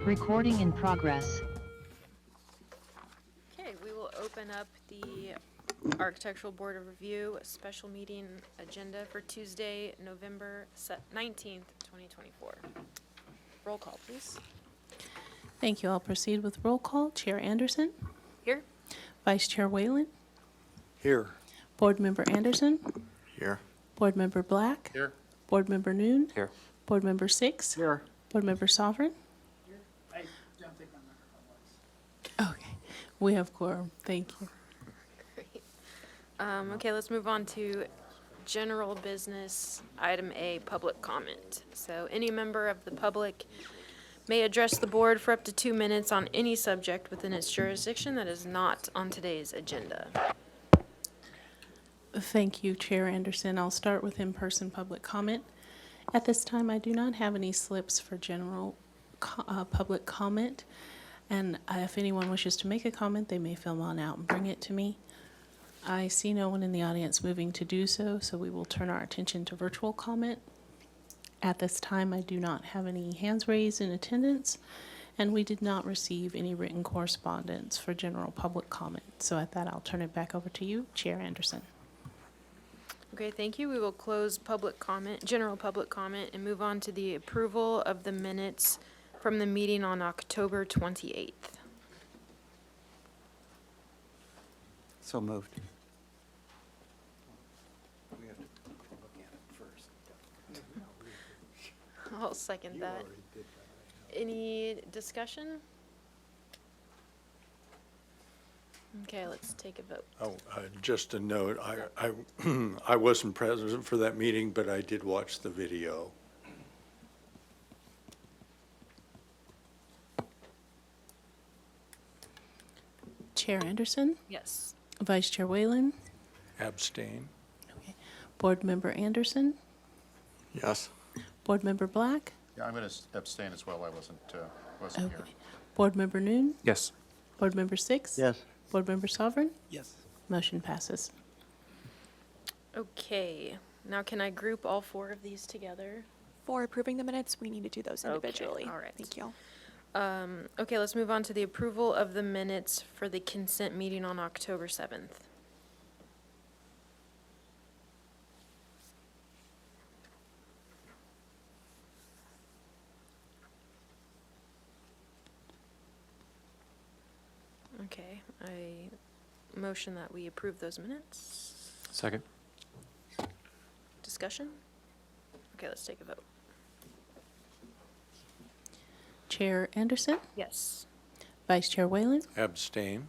Recording in progress. Okay, we will open up the Architectural Board of Review special meeting agenda for Tuesday, November 19th, 2024. Roll call, please. Thank you. I'll proceed with roll call. Chair Anderson, Here? Vice Chair Whalen, Here. Board Member Anderson, Here. Board Member Black, Here. Board Member Noon, Here. Board Member Six, Here. Board Member Sovereign. I don't think my microphone works. Okay, we have quorum. Thank you. Great. Okay, let's move on to general business, item A, public comment. So any member of the public may address the board for up to 2 minutes on any subject within its jurisdiction that is not on today's agenda. Thank you, Chair Anderson. I'll start with in-person public comment. At this time, I do not have any slips for general public comment. And if anyone wishes to make a comment, they may film on out and bring it to me. I see no one in the audience moving to do so, so we will turn our attention to virtual comment. At this time, I do not have any hands raised in attendance, and we did not receive any written correspondence for general public comment. So at that, I'll turn it back over to you, Chair Anderson. Okay, thank you. We will close public comment, general public comment, and move on to the approval of the minutes from the meeting on October 28th. So moved. We have to look at it first. I'll second that. Any discussion? Okay, let's take a vote. Oh, just a note, I wasn't present for that meeting, but I did watch the video. Chair Anderson, Yes. Vice Chair Whalen, Abstain. Board Member Anderson, Yes. Board Member Black, Yeah, I'm going to abstain as well. I wasn't here. okay. Board Member Noon, Yes. Board Member Six, Yes. Board Member Sovereign, Yes. motion passes. Okay, now can I group all 4 of these together? For approving the minutes, we need to do those Okay, individually. all right. Thank you. Okay, let's move on to the approval of the minutes for the consent meeting on October 7th. Okay, I motion that we approve those minutes. Second. Discussion? Okay, let's take a vote. Chair Anderson, Yes. Vice Chair Whalen, Abstain.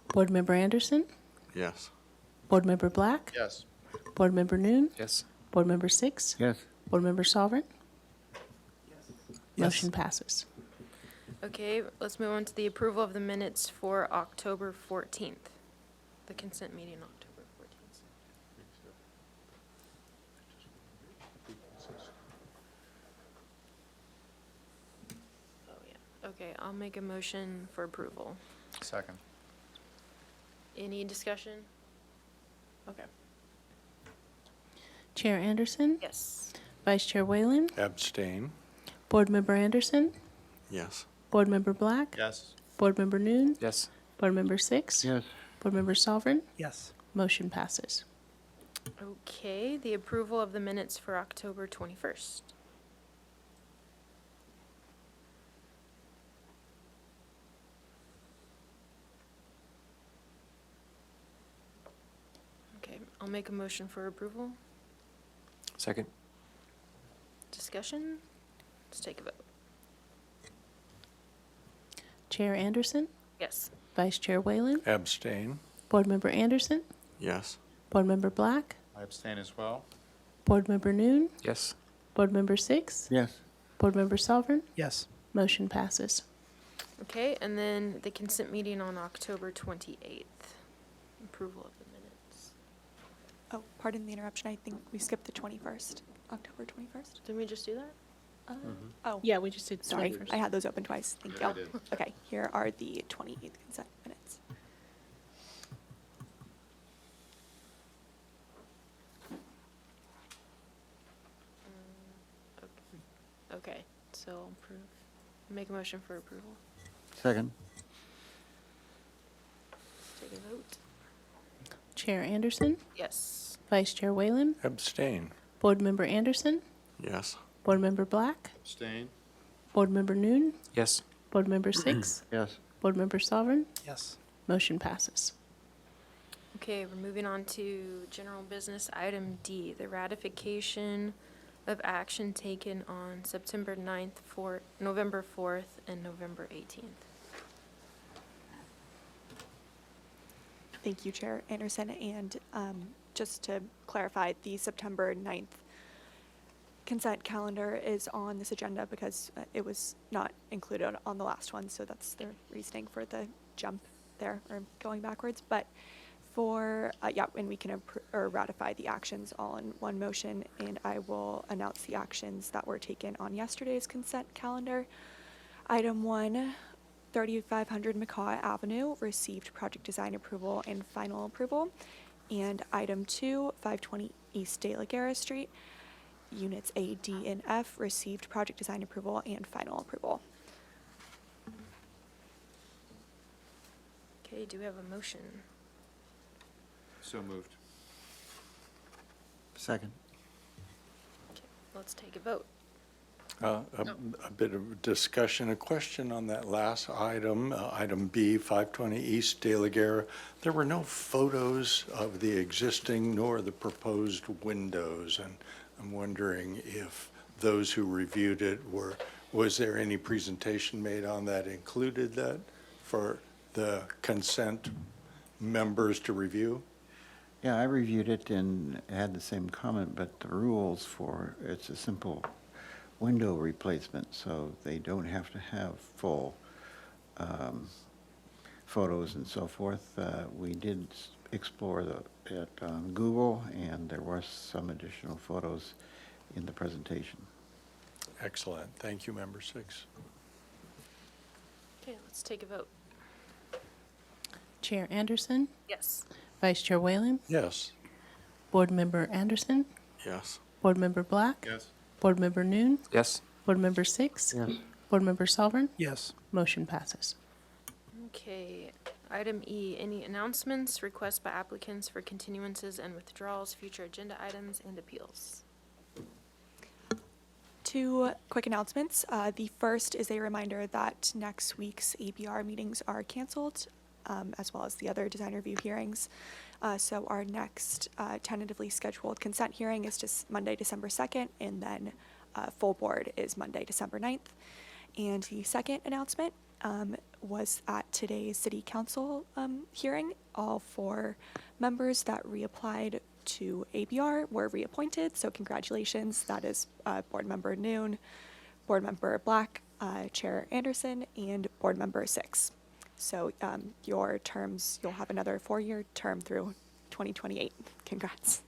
Board Member Anderson, Yes. Board Member Black, Yes. Board Member Noon, Yes. Board Member Six, Yes. Board Member Sovereign, Yes. motion passes. Okay, let's move on to the approval of the minutes for October 14th, the consent meeting on October 14th. Oh, yeah. Okay, I'll make a motion for approval. Second. Any discussion? Okay. Chair Anderson, Yes. Vice Chair Whalen, Abstain. Board Member Anderson, Yes. Board Member Black, Yes. Board Member Noon, Yes. Board Member Six, Yes. Board Member Sovereign, Yes. motion passes. Okay, the approval of the minutes for October 21st. Okay, I'll make a motion for approval. Second. Discussion? Let's take a vote. Chair Anderson, Yes. Vice Chair Whalen, Abstain. Board Member Anderson, Yes. Board Member Black, I abstain as well. Board Member Noon, Yes. Board Member Six, Yes. Board Member Sovereign, Yes. motion passes. Okay, and then the consent meeting on October 28th. Approval of the minutes. Oh, pardon the interruption. I think we skipped the 21st, October 21st. Didn't we just do that? Oh, Yeah, we just did sorry. 21st. I had those open twice. Thank Yeah, you. we did. Okay, here are the 28th consent minutes. Okay, so approve Make a motion for approval. Second. Take a vote. Chair Anderson, Yes. Vice Chair Whalen, Abstain. Board Member Anderson, Yes. Board Member Black, Abstain? Board Member Noon, Yes. Board Member Six, Yes. Board Member Sovereign, Yes. motion passes. Okay, we're moving on to general business item D, the ratification of action taken on September 9th, November 4th, and November 18th. Thank you, Chair Anderson. And just to clarify, the September 9th consent calendar is on this agenda because it was not included on the last one, so that's the reasoning for the jump there, or going backwards. But for, and we can or ratify the actions all in one motion, and I will announce the actions that were taken on yesterday's consent calendar. Item 1, 3500 McCaw Avenue received project design approval and final approval. And item 2, 520 East De La Guerra Street, units A, D, and F received project design approval and final approval. Okay, do we have a motion? So moved. Second. Okay, let's take a vote. A bit of discussion, a question on that last item, item B, 520 East De La Guerra. There were no photos of the existing nor the proposed windows, and I'm wondering if those who reviewed it was there any presentation made on that included that for the consent members to review? Yeah, I reviewed it and had the same comment, but the rules for, it's a simple window replacement, so they don't have to have full photos and so forth. We did explore it on Google, and there were some additional photos in the presentation. Excellent. Thank you, Member Six. Okay, let's take a vote. Chair Anderson, Yes. Vice Chair Whalen, Yes. Board Member Anderson, Yes. Board Member Black, Yes. Board Member Noon, Yes. Board Member Six, Yes. Board Member Sovereign, Yes. motion passes. Okay, item E, any announcements, requests by applicants for continuances and withdrawals, future agenda items, and appeals? 2 quick announcements. The first is a reminder that next week's ABR meetings are canceled, as well as the other design review hearings. So our next tentatively scheduled consent hearing is just Monday, December 2nd, and then full board is Monday, December 9th. And the second announcement was at today's City Council hearing. All 4 members that reapplied to ABR were reappointed, so congratulations. That is Board Member Noon, Board Member Black, Chair Anderson, and Board Member Six. So your terms, you'll have another 4-year term through 2028. Congrats.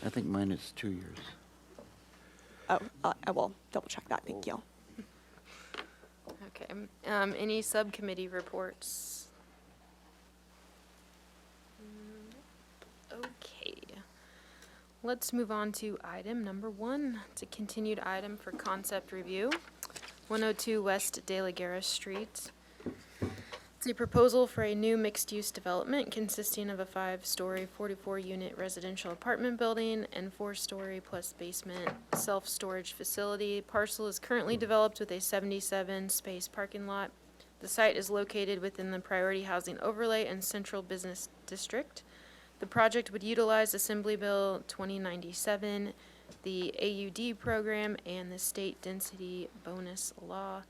I think mine is 2 years. Oh, I will double check that. Thank you. Okay, any subcommittee reports? Okay, let's move on to item number 1. It's a continued item for concept review. 102 West De La Guerra Street. It's a proposal for a new mixed-use development consisting of a 5-story, 44-unit residential apartment building and 4-story plus basement self-storage facility. Parcel is currently developed with a 77-space parking lot. The site is located within the Priority Housing Overlay and Central Business District. The project would utilize Assembly Bill 2097, the AUD program, and the State Density Bonus Law.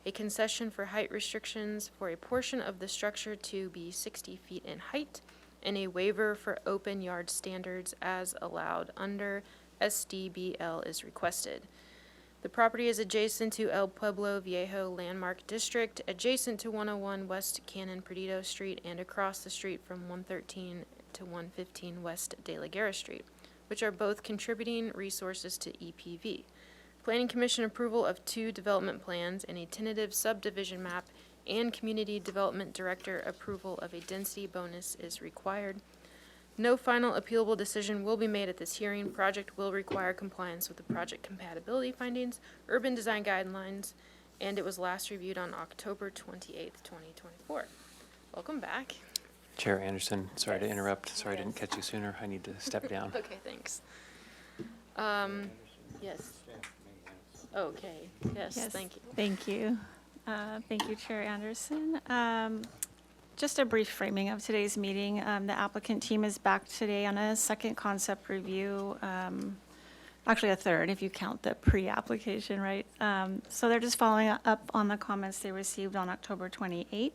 A concession for height restrictions for a portion of the structure to be 60 feet in height, and a waiver for open yard standards as allowed under SDBL is requested. The property is adjacent to El Pueblo Viejo Landmark District, adjacent to 101 West Canon Perdido Street, and across the street from 113 to 115 West De La Guerra Street, which are both contributing resources to EPV. Planning Commission approval of 2 development plans and a tentative subdivision map and Community Development Director approval of a density bonus is required. No final appealable decision will be made at this hearing. Project will require compliance with the project compatibility findings, urban design guidelines, and it was last reviewed on October 28th, 2024. Welcome back. Chair Anderson, sorry to Yes. interrupt. Sorry I didn't Yes. catch you sooner. I need to step down. Okay, thanks. Yes. Okay, yes, thank you. Thank you. Thank you, Chair Anderson. Just a brief framing of today's meeting. The applicant team is back today on a second concept review, actually a third if you count the pre-application, right? So they're just following up on the comments they received on October 28th.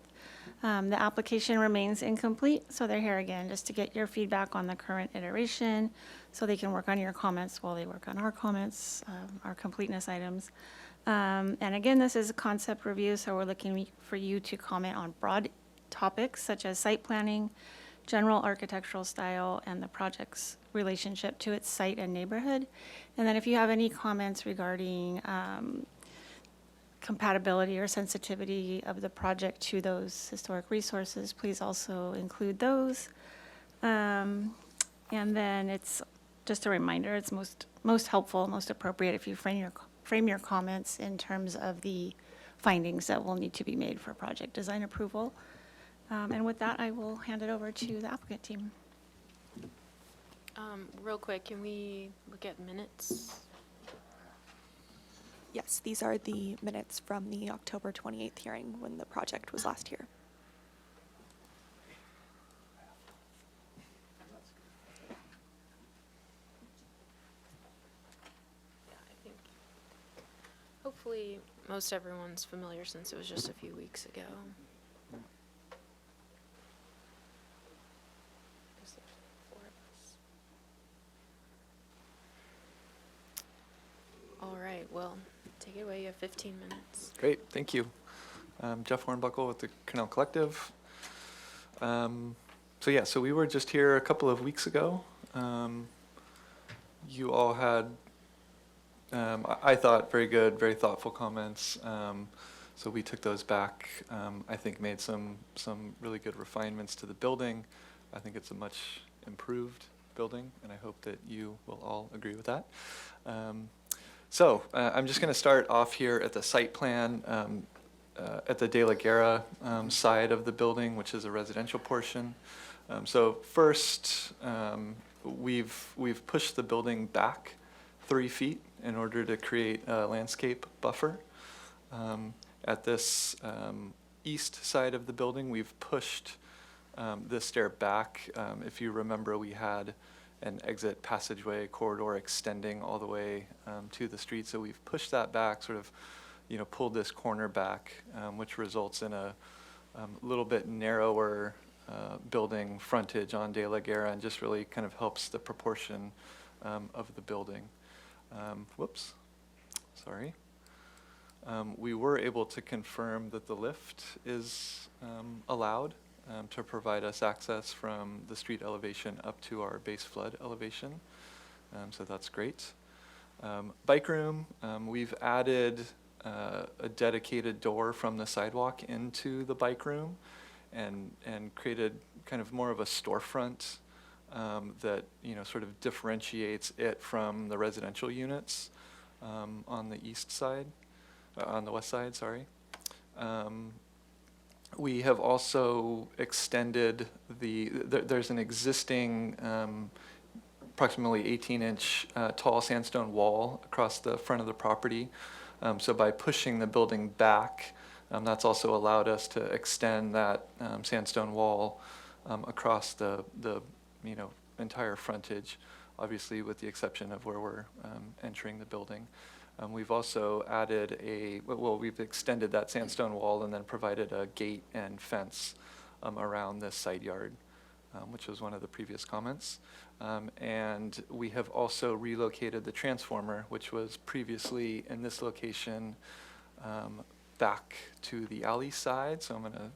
The application remains incomplete, so they're here again just to get your feedback on the current iteration, so they can work on your comments while they work on our comments, our completeness items. And again, this is a concept review, so we're looking for you to comment on broad topics such as site planning, general architectural style, and the project's relationship to its site and neighborhood. And then if you have any comments regarding compatibility or sensitivity of the project to those historic resources, please also include those. And then it's just a reminder, it's most helpful, most appropriate if you frame your comments in terms of the findings that will need to be made for project design approval. And with that, I will hand it over to the applicant team. Real quick, can we look at minutes? Yes, these are the minutes from the October 28th hearing when the project was last here. Yeah, I think hopefully most everyone's familiar since it was just a few weeks ago. Just the four of us. All right, well, take it away. You have 15 minutes. Great, thank you. Jeff Hornbuckle with the Cornell Collective. So we were just here a couple of weeks ago. You all had, I thought, very good, very thoughtful comments. So we took those back. I think made some really good refinements to the building. I think it's a much improved building, and I hope that you will all agree with that. So I'm just going to start off here at the site plan at the De La Guerra side of the building, which is a residential portion. So first, we've pushed the building back 3 feet in order to create a landscape buffer. At this east side of the building, we've pushed the stair back. If you remember, we had an exit passageway corridor extending all the way to the street. So we've pushed that back, sort of, pulled this corner back, which results in a little bit narrower building frontage on De La Guerra, and just really kind of helps the proportion of the building. Whoops, sorry. We were able to confirm that the lift is allowed to provide us access from the street elevation up to our base flood elevation. So that's great. Bike room, we've added a dedicated door from the sidewalk into the bike room and created kind of more of a storefront that sort of differentiates it from the residential units on the east side, on the west side, sorry. We have also extended there's an existing approximately 18-inch tall sandstone wall across the front of the property. So by pushing the building back, that's also allowed us to extend that sandstone wall across the entire frontage, obviously with the exception of where we're entering the building. We've also added we've extended that sandstone wall and then provided a gate and fence around this side yard, which was one of the previous comments. And we have also relocated the transformer, which was previously in this location, back to the alley side. So I'm going to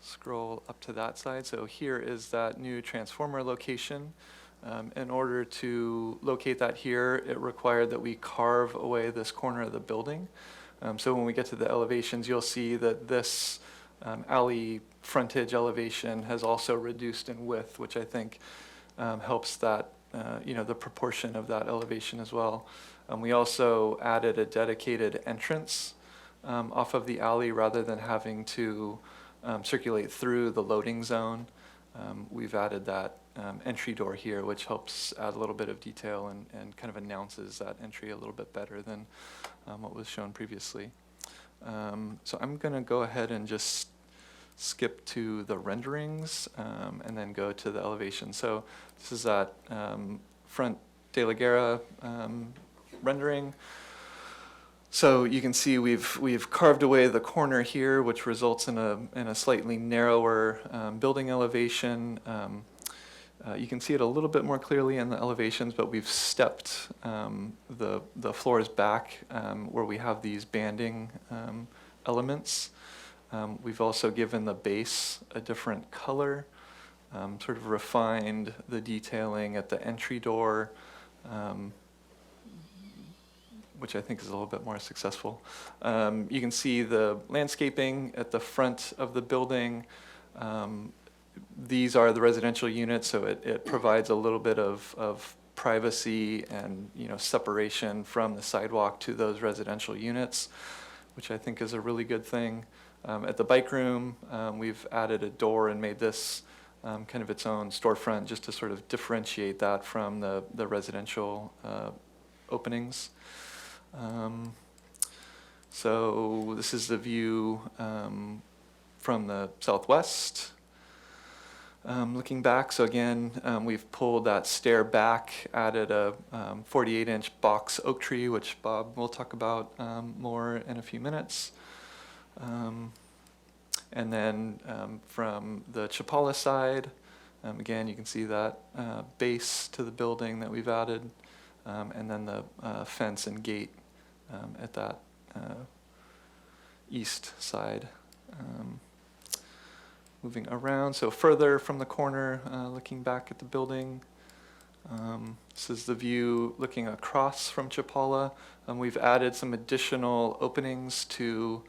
scroll up to that side. So here is that new transformer location. In order to locate that here, it required that we carve away this corner of the building. So when we get to the elevations, you'll see that this alley frontage elevation has also reduced in width, which I think helps that, the proportion of that elevation as well. We also added a dedicated entrance off of the alley rather than having to circulate through the loading zone. We've added that entry door here, which helps add a little bit of detail and kind of announces that entry a little bit better than what was shown previously. So I'm going to go ahead and just skip to the renderings and then go to the elevation. So this is that front De La Guerra rendering. So you can see we've carved away the corner here, which results in a slightly narrower building elevation. You can see it a little bit more clearly in the elevations, but we've stepped the floors back where we have these banding elements. We've also given the base a different color, sort of refined the detailing at the entry door, which I think is a little bit more successful. You can see the landscaping at the front of the building. These are the residential units, so it provides a little bit of privacy and separation from the sidewalk to those residential units, which I think is a really good thing. At the bike room, we've added a door and made this kind of its own storefront just to sort of differentiate that from the residential openings. So this is the view from the southwest. Looking back, so again, we've pulled that stair back, added a 48-inch box oak tree, which Bob will talk about more in a few minutes. And then from the Chapala side, again, you can see that base to the building that we've added, and then the fence and gate at that east side. Moving around, so further from the corner, looking back at the building. This is the view looking across from Chapala. We've added some additional openings to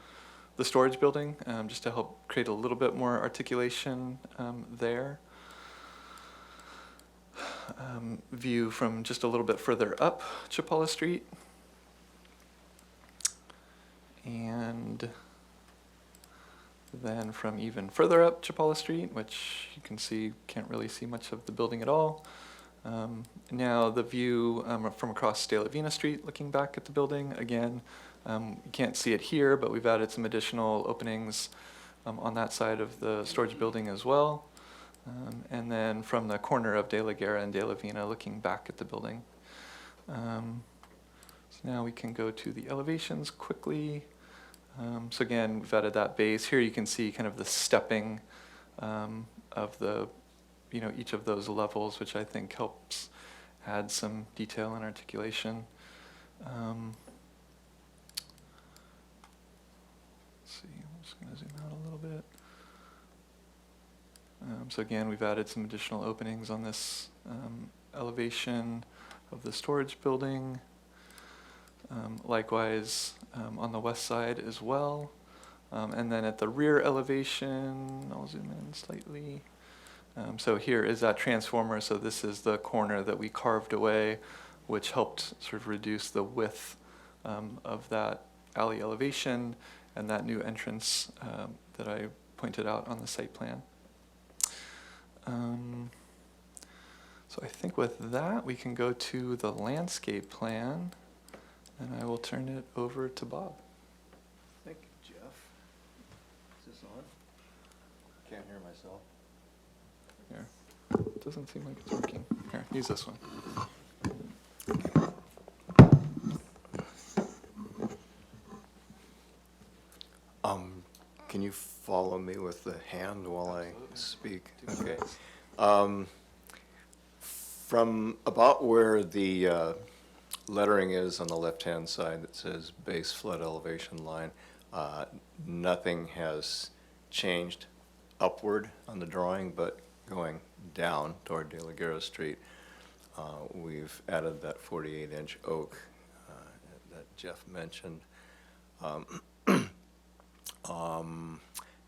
the storage building just to help create a little bit more articulation there. View from just a little bit further up Chapala Street. And then from even further up Chapala Street, which you can see, can't really see much of the building at all. Now the view from across De La Vina Street, looking back at the building. Again, you can't see it here, but we've added some additional openings on that side of the storage building as well. And then from the corner of De La Guerra and De La Vina, looking back at the building. So now we can go to the elevations quickly. So again, we've added that base. Here you can see kind of the stepping of the, each of those levels, which I think helps add some detail and articulation. Let's see, I'm just going to zoom out a little bit. So again, we've added some additional openings on this elevation of the storage building. Likewise on the west side as well. And then at the rear elevation, I'll zoom in slightly. So here is that transformer. So this is the corner that we carved away, which helped sort of reduce the width of that alley elevation and that new entrance that I pointed out on the site plan. So I think with that, we can go to the landscape plan. And I will turn it over to Bob. Thank you, Jeff. Is this on? Can't hear myself. Here. Doesn't seem like it's working. Here, use this one. Can you follow me with the hand while I speak? Okay. From about where the lettering is on the left-hand side that says base flood elevation line, nothing has changed upward on the drawing, but going down toward De La Guerra Street, we've added that 48-inch oak that Jeff mentioned.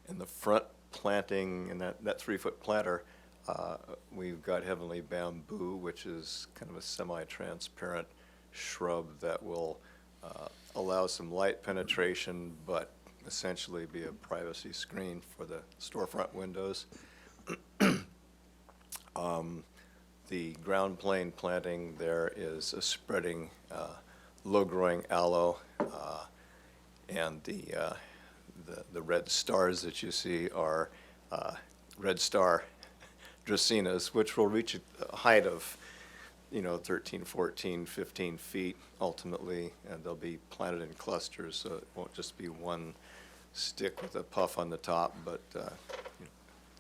In the front planting, in that 3-foot planter, we've got heavenly bamboo, which is kind of a semi-transparent shrub that will allow some light penetration, but essentially be a privacy screen for the storefront windows. The ground plane planting there is a spreading, low-growing aloe, and the red stars that you see are red star dracaenas, which will reach a height of 13, 14, 15 feet ultimately, and they'll be planted in clusters, so it won't just be one stick with a puff on the top, but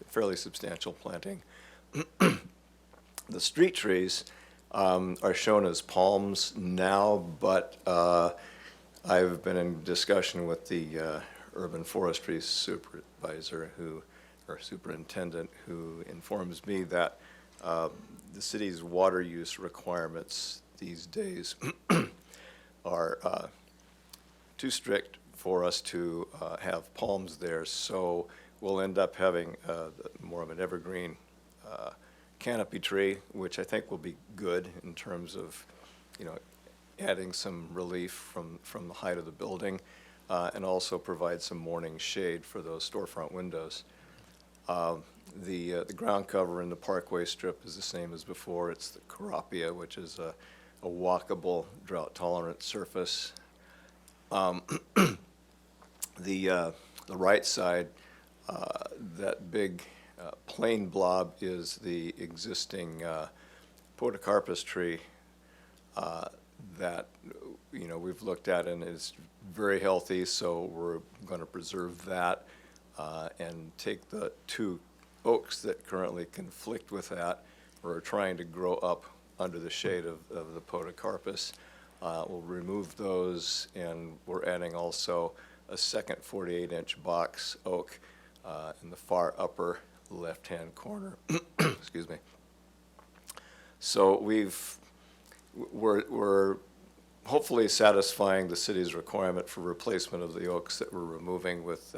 fairly substantial planting. The street trees are shown as palms now, but I've been in discussion with the urban forestry superintendent who informs me that the city's water use requirements these days are too strict for us to have palms there, so we'll end up having more of an evergreen canopy tree, which I think will be good in terms of, adding some relief from the height of the building, and also provide some morning shade for those storefront windows. The ground cover in the Parkway Strip is the same as before. It's the Carapia, which is a walkable, drought-tolerant surface. The right side, that big plain blob is the existing podocarpus tree that we've looked at and is very healthy, so we're going to preserve that and take the two oaks that currently conflict with that. We're trying to grow up under the shade of the podocarpus. We'll remove those, and we're adding also a second 48-inch box oak in the far upper left-hand corner. Excuse me. So we're hopefully satisfying the city's requirement for replacement of the oaks that we're removing with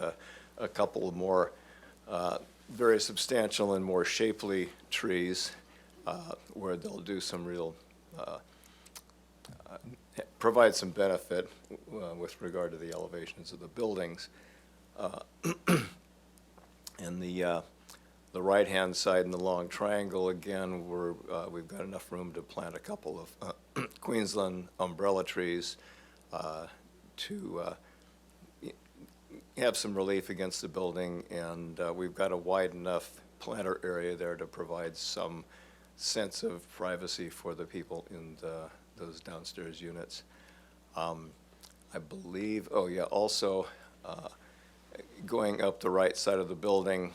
a couple more very substantial and more shapely trees where they'll do some real provide some benefit with regard to the elevations of the buildings. And the right-hand side in the long triangle, again, we've got enough room to plant a couple of Queensland umbrella trees to have some relief against the building, and we've got a wide enough planter area there to provide some sense of privacy for the people in those downstairs units. I believe, also going up the right side of the building,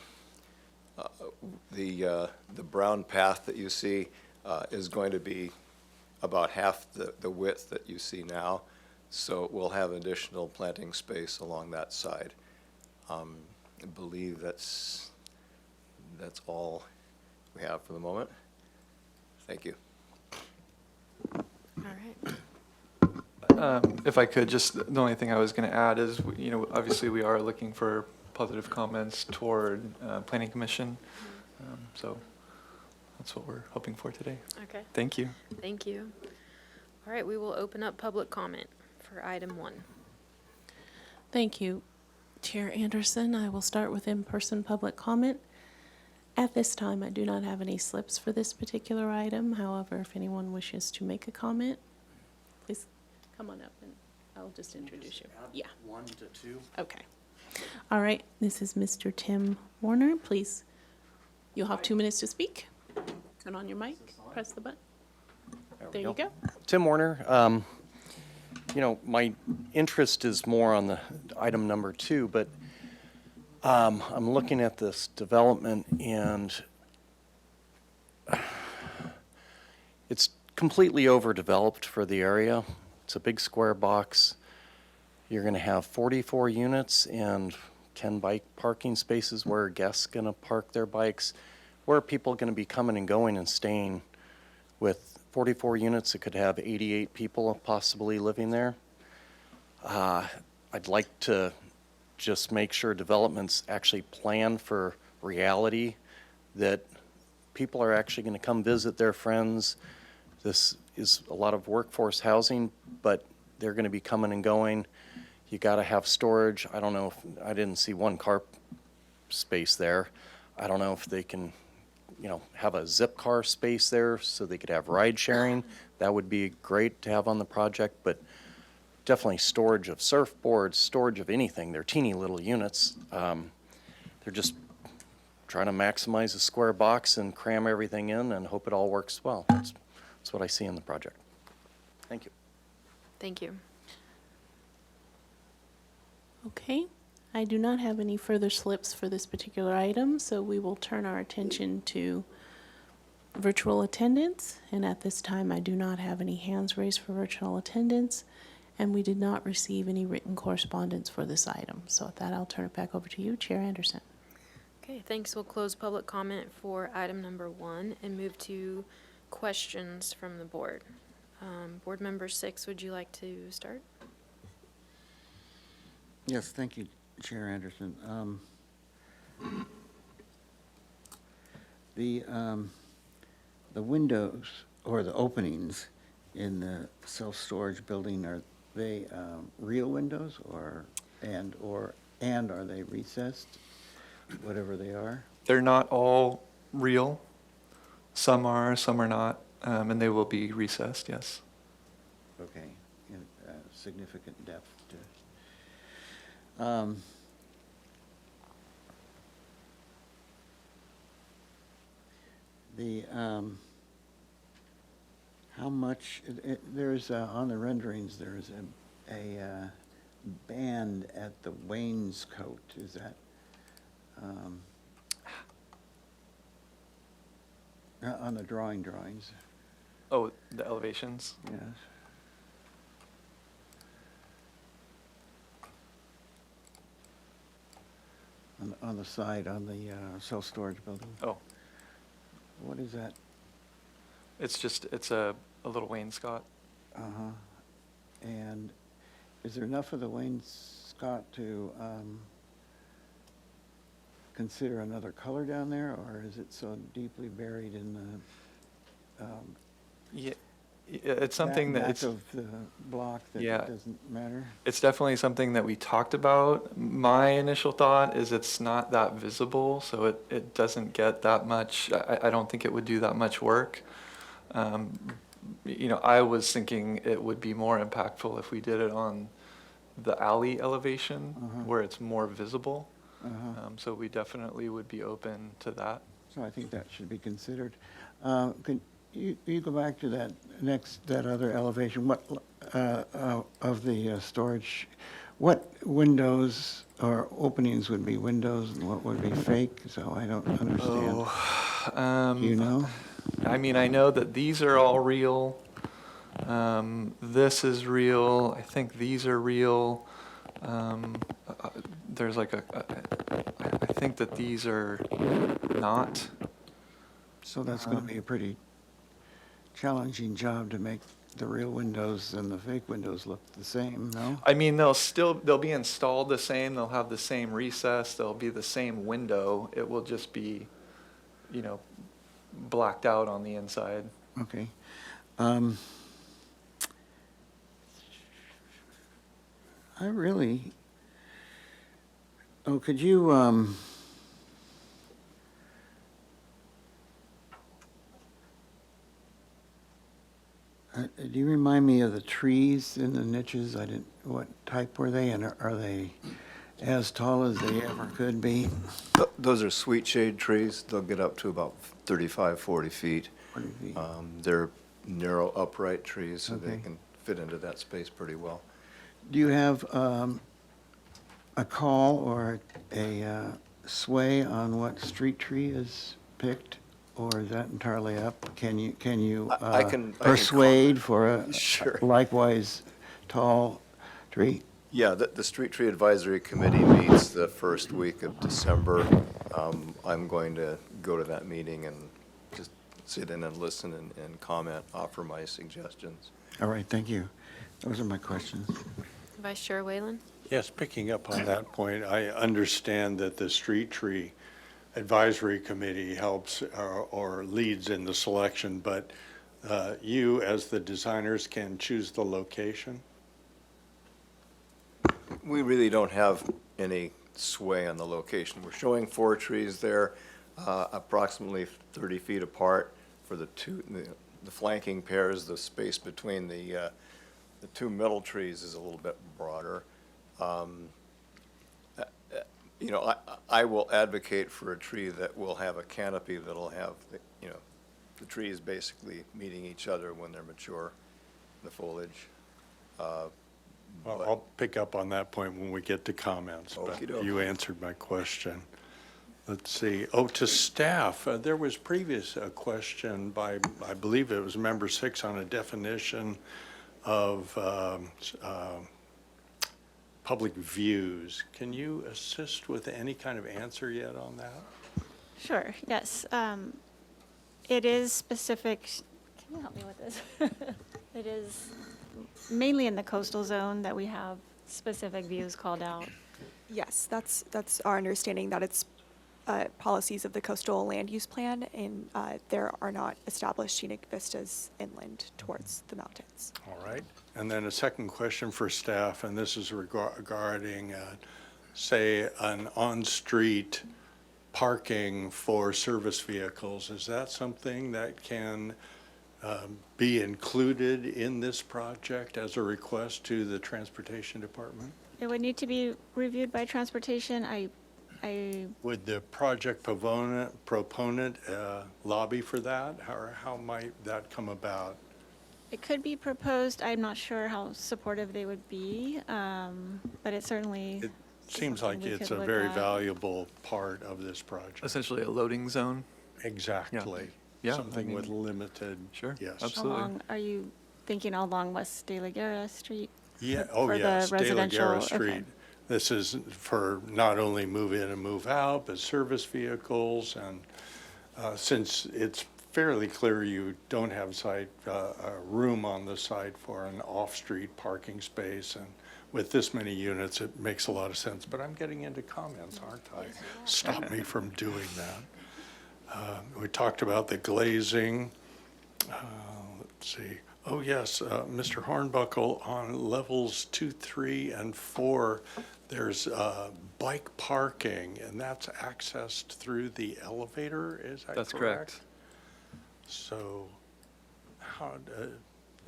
the brown path that you see is going to be about half the width that you see now, so we'll have additional planting space along that side. I believe that's all we have for the moment. Thank you. All right. If I could, just the only thing I was going to add is, obviously we are looking for positive comments toward Planning Commission. So that's what we're hoping for today. Okay. Thank you. Thank you. All right, we will open up public comment for item 1. Thank you, Chair Anderson. I will start with in-person public comment. At this time, I do not have any slips for this particular item. However, if anyone wishes to make a comment, please come on up and I'll just introduce you. Yeah. 1 to 2. Okay. All right, this is Mr. Tim Warner. Please, you'll have 2 minutes to speak. Turn on your mic, press the button. There you go. Tim Warner. My interest is more on the item number 2, but I'm looking at this development and it's completely overdeveloped for the area. It's a big square box. You're going to have 44 units and 10 bike parking spaces where guests going to park their bikes. Where are people going to be coming and going and staying? With 44 units, it could have 88 people possibly living there. I'd like to just make sure developments actually plan for reality, that people are actually going to come visit their friends. This is a lot of workforce housing, but they're going to be coming and going. You got to have storage. I don't know if, I didn't see one car space there. I don't know if they can, have a zip car space there so they could have ride sharing. That would be great to have on the project, but definitely storage of surfboards, storage of anything. They're teeny little units. They're just trying to maximize the square box and cram everything in and hope it all works well. That's what I see in the project. Thank you. Thank you. Okay, I do not have any further slips for this particular item, so we will turn our attention to virtual attendance. And at this time, I do not have any hands raised for virtual attendance, and we did not receive any written correspondence for this item. So with that, I'll turn it back over to you, Chair Anderson. Okay, thanks. We'll close public comment for item number 1 and move to questions from the board. Board Member 6, would you like to start? Yes, thank you, Chair Anderson. The windows or the openings in the self-storage building, are they real windows and are they recessed, whatever they are? They're not all real. Some are not, and they will be recessed, yes. Okay, in significant depth. How much, there's, on the renderings, there's a band at the wainscot, is that, on the drawings? Oh, the elevations? Yes. On the side, on the self-storage building. Oh, What is that? it's a little wainscot. Uh-huh. And is there enough of the wainscot to consider another color down there, or is it so deeply buried in the Yeah, it's something that back it's, of the block that Yeah. it doesn't matter? it's definitely something that we talked about. My initial thought is it's not that visible, so it doesn't get that much, I don't think it would do that much work. I was thinking it would be more impactful if we did it on the alley elevation where it's more visible. So we definitely would be open to that. So I think that should be considered. Could you go back to that other elevation, what, of the storage, what windows or openings would be windows and what would be fake? So I don't understand. Do you know? I mean, I know that these are all real. This is real. I think these are real. There's like I think that these are not. So that's going to be a pretty challenging job to make the real windows and the fake windows look the same, no? I mean, they'll be installed the same. They'll have the same recess. They'll be the same window. It will just be, blacked out on the inside. Okay. Could you, do you remind me of the trees in the niches? What type were they, and are they as tall as they ever could be? Those are sweet shade trees. They'll get up to about 35, 40 feet. 40 feet. They're narrow upright trees, so they Okay. can fit into that space pretty well. Do you have a call or a sway on what street tree is picked, or is that entirely up? Can you I can persuade for a Sure. likewise tall tree? Yeah, the Street Tree Advisory Committee meets the first week of December. I'm going to go to that meeting and just sit in and listen and comment, offer my suggestions. All right, thank you. Those are my questions. Vice Chair Whalen? Yes, picking up on that point, I understand that the Street Tree Advisory Committee helps or leads in the selection, but you, as the designers, can choose the location? We really don't have any sway on the location. We're showing 4 trees there, approximately 30 feet apart for the flanking pairs. The space between the 2 middle trees is a little bit broader. You know, I will advocate for a tree that will have a canopy that'll have, you know, the trees basically meeting each other when they're mature, the foliage. Well, I'll pick up on that point when we get to comments, but Okey-doke. you answered my question. Let's see. Oh, to staff, there was previous a question by, I believe it was member 6 on a definition of public views. Can you assist with any kind of answer yet on that? Sure, yes. It is specific, can you help me with this? It is mainly in the coastal zone that we have specific views called out. Yes, that's our understanding, that it's policies of the coastal land use plan, and there are not established scenic vistas inland towards the mountains. All right. And then a second question for staff, and this is regarding, say, an on-street parking for service vehicles. Is that something that can be included in this project as a request to the Transportation Department? It would need to be reviewed by transportation. I Would the project proponent lobby for that? How might that come about? It could be proposed. I'm not sure how supportive they would be, but it certainly. It seems like we it's could a look very at. valuable part of this project. Essentially a loading zone. Exactly. Yeah, I Something with mean, limited, sure, yes. absolutely. Are you thinking along West De La Guerra Street? Yeah, oh, For the yes, De La residential, Guerra okay. Street. This is for not only move in and move out, but service vehicles. And since it's fairly clear you don't have room on the site for an off-street parking space, and with this many units, it makes a lot of sense. But I'm getting into comments, aren't I? Stop me from doing that. We talked about the glazing. Let's see. Oh, yes, Mr. Hornbuckle, on levels 2, 3, and 4, there's bike parking, and that's accessed through the elevator, is that correct? That's correct. So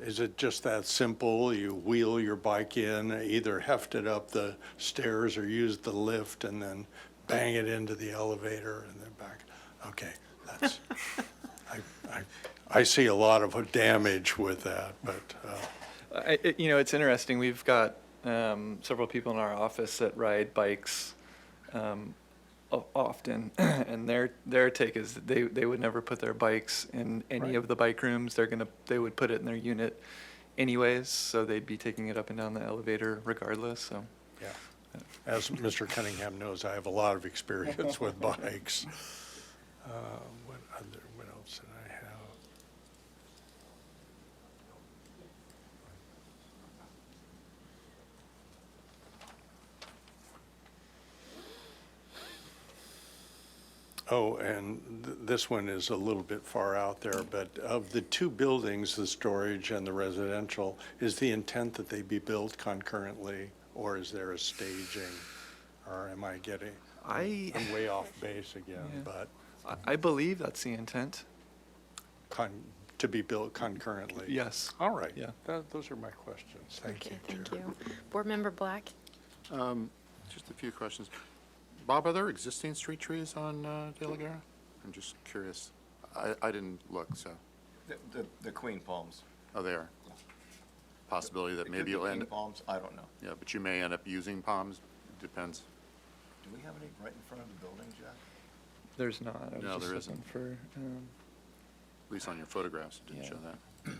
is it just that simple? You wheel your bike in, either heft it up the stairs or use the lift and then bang it into the elevator and then back? Okay, that's, I see a lot of damage with that, but. You know, it's interesting. We've got several people in our office that ride bikes often, and their take is that they would never put their bikes in any of the bike rooms. They would put it in their unit anyways, so they'd be taking it up and down the elevator regardless. So. Yeah. As Mr. Cunningham knows, I have a lot of experience with bikes. What else did I have? Oh, and this one is a little bit far out there, but of the 2 buildings, the storage and the residential, is the intent that they be built concurrently, or is there a staging? Or am I getting, I'm way off base again, Yeah. but I believe that's the intent. to be built concurrently? Yes. All right. Yeah. Those are my questions. Thank Okay, you, thank Chair. you. Board Member Black? Just a few questions. Bob, are there existing street trees on De La Guerra? I'm just curious. I didn't look, so. The queen palms. Oh, they are. Possibility that It maybe could be you'll end, king palms, I don't know. yeah, but you may end up using palms. Depends. Do we have any right in front of the building, Jack? There's not. I was No, just there looking isn't. for. At least on your photographs, it didn't Yeah. show that.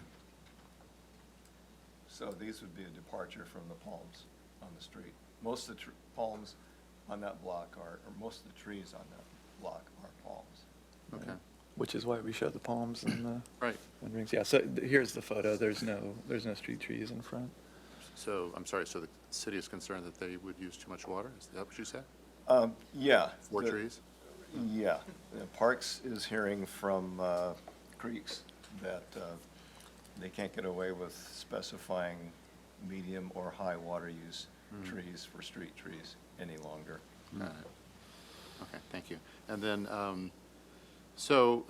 So these would be a departure from the palms on the street. Most of the palms on that block or most of the trees on that block are palms. Okay, Which is why we showed the palms and the right. renderings. Yeah. So here's the photo. There's no street trees in front. So, I'm sorry, so the city is concerned that they would use too much water? Is that what you said? Yeah. 4 the- trees? Yeah. Parks is hearing from creeks that they can't get away with specifying medium or high water use. trees for street trees any longer. Got it. Okay, thank you. And then, so,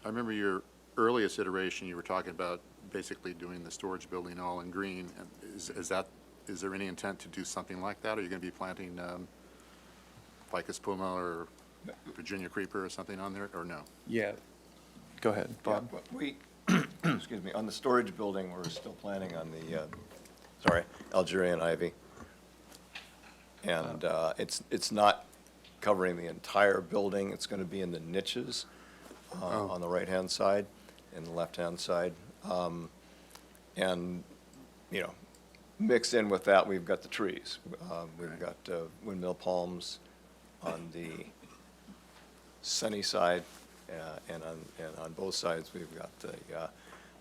I remember your earliest ituration, you were talking about basically doing the storage building all in green. And is there any intent to do something like that? Are you going to be planting ficus puma or Virginia creeper or something on there, or no? Yeah. Go ahead, Yeah, Bob. but we, excuse me, on the storage building, we're still planning on the, Algerian ivy. And it's not covering the entire building. It's going to be in the niches on the right-hand side and the left-hand side. And, mixed in with that, we've got the trees. We've got windmill palms on the sunny side, and on both sides, we've got the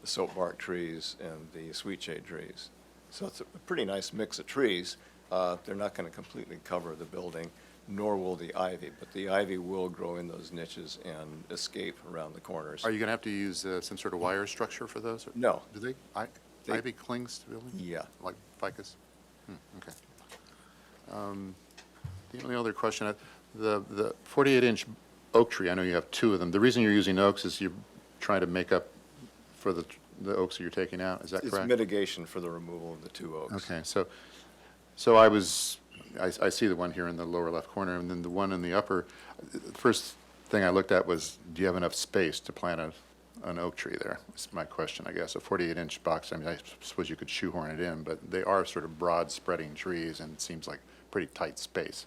soap bark trees and the sweet shade trees. So it's a pretty nice mix of trees. They're not going to completely cover the building, nor will the ivy, but the ivy will grow in those niches and escape around the corners. Are you going to have to use some sort of wire structure for those? No. Do they, ivy clings to buildings? Yeah. Like ficus? Okay. The only other question, the 48-inch oak tree, I know you have two of them. The reason you're using oaks is you're trying to make up for the oaks that you're taking out, is that correct? It's mitigation for the removal of the two oaks. Okay, so I see the one here in the lower left corner, and then the one in the upper. First thing I looked at was, do you have enough space to plant an oak tree there? That's my question, I guess. A 48-inch box, I mean, I suppose you could shoehorn it in, but they are sort of broad spreading trees, and it seems like pretty tight space.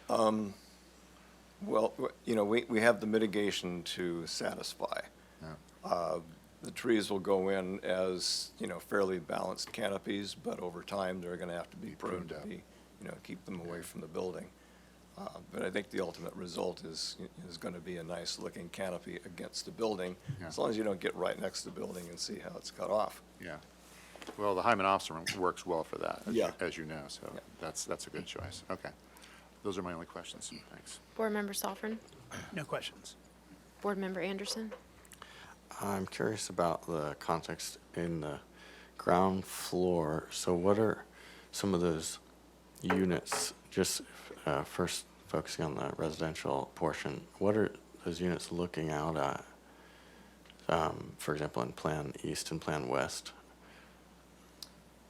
Well, we have the mitigation to satisfy. Yeah. The trees will go in as, fairly balanced canopies, but over time, they're going to have to be pruned Pruned to be, keep them away from the building. But I think the ultimate result is going to be a nice-looking canopy against the building, Yeah. as long as you don't get right next to the building and see how it's cut off. Yeah. Well, the Hymenopteron works well for that, Yeah. as you know, so Yeah. that's a good choice. Okay. Those are my only questions. Thanks. Board Member Sofrin? No questions. Board Member Anderson? I'm curious about the context in the ground floor. So what are some of those units, just first focusing on the residential portion, what are those units looking out at, for example, in Plan East and Plan West?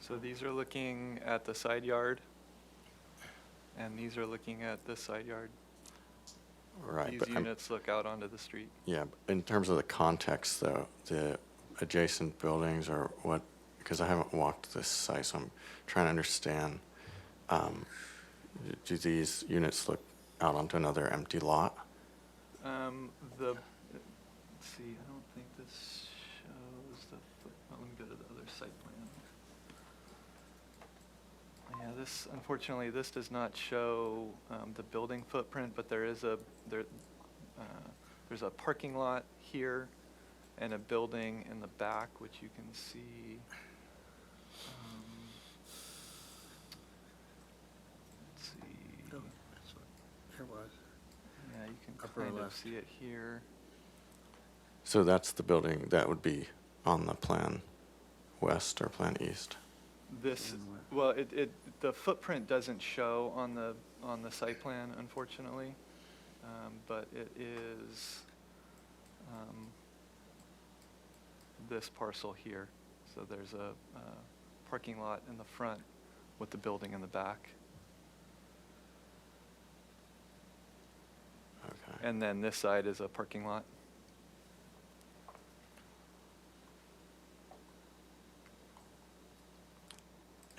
So these are looking at the side yard, and these are looking at this side yard. Right, These but units look out onto the street. yeah, in terms of the context, though, the adjacent buildings or what, because I haven't walked this site, so I'm trying to understand, do these units look out onto another empty lot? Let's see, I don't think this shows let me go to the other site plan. Yeah, unfortunately, this does not show the building footprint, but there's a parking lot here and a building in the back, which you can see. Let's see. Oh, that's what there was. Yeah, you can Upper kind of left. see it here. So that's the building that would be on the Plan West or Plan East? This, well, the footprint doesn't show on the site plan, unfortunately, but it is this parcel here. So there's a parking lot in the front with the building in the back. Okay. And then this side is a parking lot.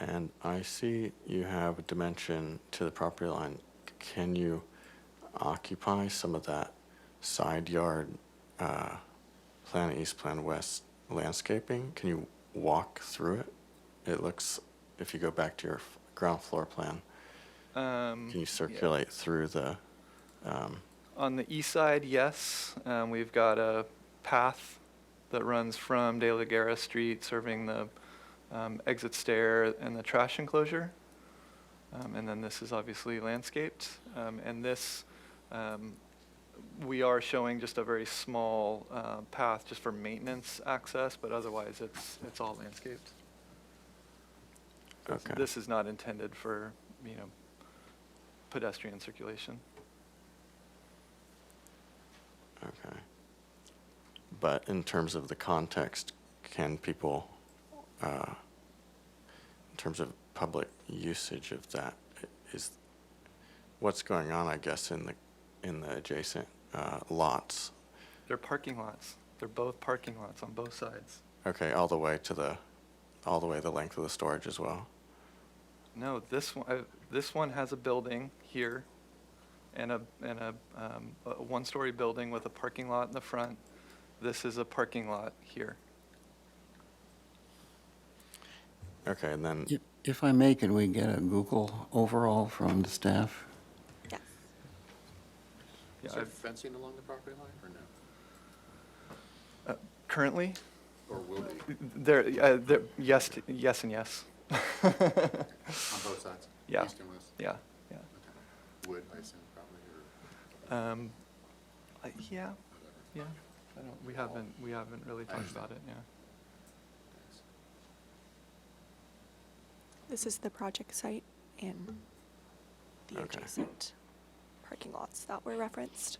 And I see you have a dimension to the property line. Can you occupy some of that side yard, Plan East, Plan West landscaping? Can you walk through it? It looks, if you go back to your ground floor plan, can you circulate through the, On the east side, yes. We've got a path that runs from De La Guerra Street, serving the exit stair and the trash enclosure. And then this is obviously landscaped. And this, we are showing just a very small path just for maintenance access, but otherwise it's all landscaped. Okay. This is not intended for, pedestrian circulation. Okay. But in terms of the context, can people, in terms of public usage of that, is what's going on, I guess, in the adjacent lots? They're parking lots. They're both parking lots on both sides. Okay, all the way the length of the storage as well? No, this one has a building here and a one-story building with a parking lot in the front. This is a parking lot here. Okay, and then, If I may, can we get a Google overall from the staff? Yes. Is there fencing along the property line or no? Currently, Or will be, yes and yes. on both sides? Yeah. East and west? Yeah, yeah. Okay. Wood, I assume, probably, or Yeah, yeah. We haven't really talked about it, yeah. This is the project site and the Okay. adjacent parking lots that were referenced.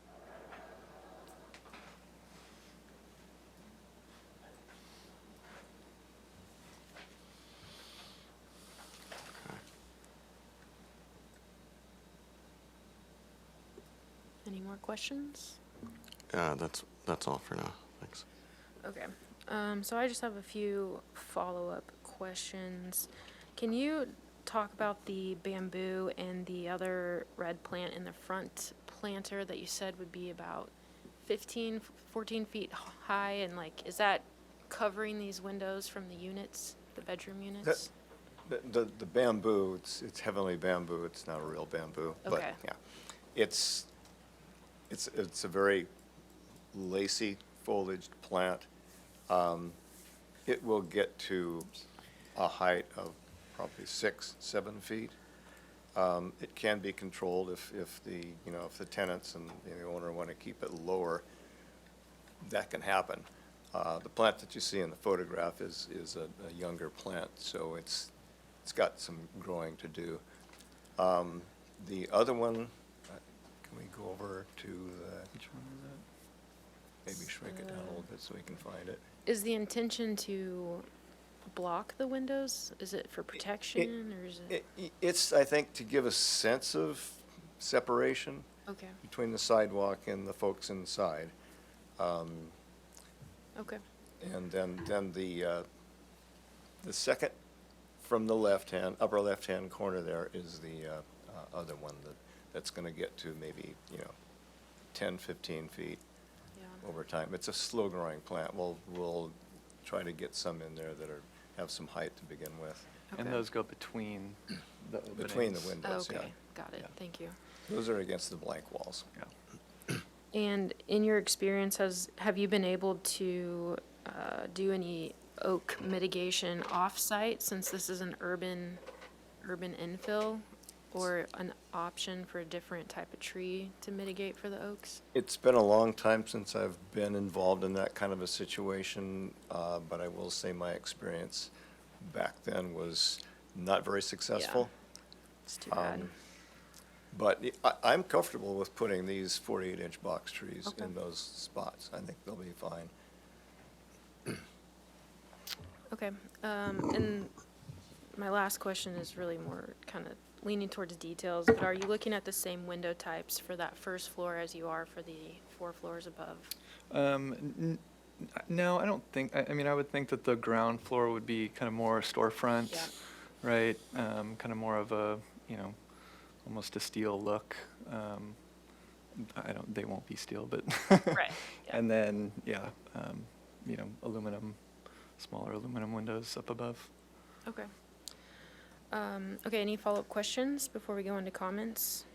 Any more questions? that's all for now, thanks. Okay, so I just have a few follow-up questions. Can you talk about the bamboo and the other red plant in the front planter that you said would be about 15, 14 feet high, and like, is that covering these windows from the units, the bedroom units? The bamboo, it's heavenly bamboo, it's not a real bamboo. But Okay. yeah, it's a very lacy foliaged plant. It will get to a height of probably 6, 7 feet. It can be controlled if the tenants and the owner want to keep it lower, that can happen. The plant that you see in the photograph is a younger plant, so it's got some growing to do. The other one, can we go over to Which one is that? maybe shrink it down a little bit so we can find it? Is the intention to block the windows? Is it for protection, or is it? It's, I think, to give a sense of separation Okay, between the sidewalk and the folks inside. okay, And then the second from the upper left-hand corner there is the other one that's going to get to maybe, 10, 15 feet yeah. over time. It's a slow-growing plant. We'll try to get some in there that have some height to begin with. And Okay. those go between the openings. Between the windows, yeah. Okay, got it, Yeah. thank you. Those are against the blank walls. Yeah. And in your experience, have you been able to do any oak mitigation off-site, since this is an urban infill, or an option for a different type of tree to mitigate for the oaks? It's been a long time since I've been involved in that kind of a situation, but I will say my experience back then was not very successful. It's too bad. But I'm comfortable with putting these 48-inch box trees Okay. in those spots. I think they'll be fine. Okay, and my last question is really more kind of leaning towards details, but are you looking at the same window types for that first floor as you are for the 4 floors above? No, I don't think, I mean, I would think that the ground floor would be kind of more storefront, Yeah. right? Kind of more of a, almost a steel look. They won't be steel, but. Right, yeah. And then, yeah, smaller aluminum windows up above. Okay. Okay, any follow-up questions before we go into comments?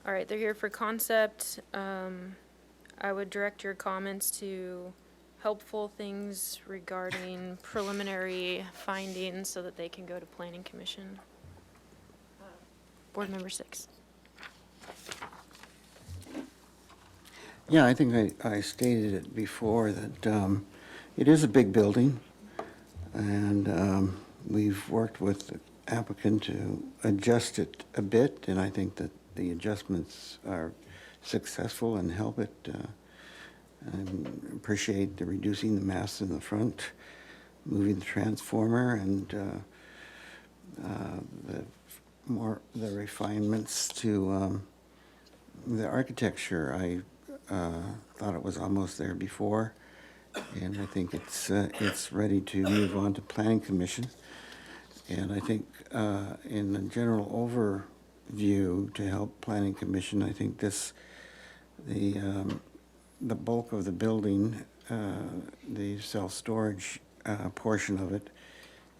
All right, they're here for concept. I would direct your comments to helpful things regarding preliminary findings so that they can go to Planning Commission. Board Member 6. Yeah, I think I stated it before that it is a big building, and we've worked with the applicant to adjust it a bit, and I think that the adjustments are successful and help it. I appreciate the reducing the mass in the front, moving the transformer, and the refinements to the architecture. I thought it was almost there before, and I think it's ready to move on to Planning Commission. And I think in the general overview to help Planning Commission, I think the bulk of the building, the self-storage portion of it,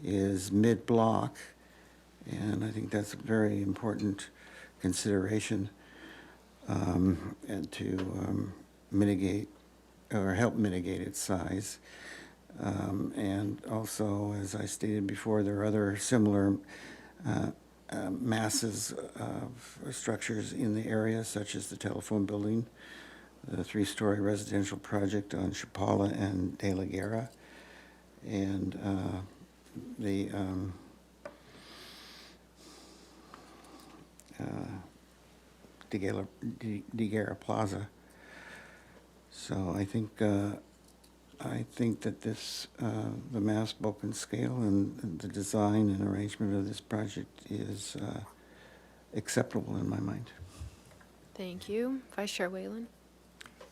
is mid-block, and I think that's a very important consideration and to mitigate or help mitigate its size. And also, as I stated before, there are other similar masses of structures in the area, such as the telephone building, the 3-story residential project on Chapala and De La Guerra, and the De Guerra Plaza. So I think that this, the mass, bulk, and scale, and the design and arrangement of this project is acceptable in my mind. Thank you. Vice Chair Whalen?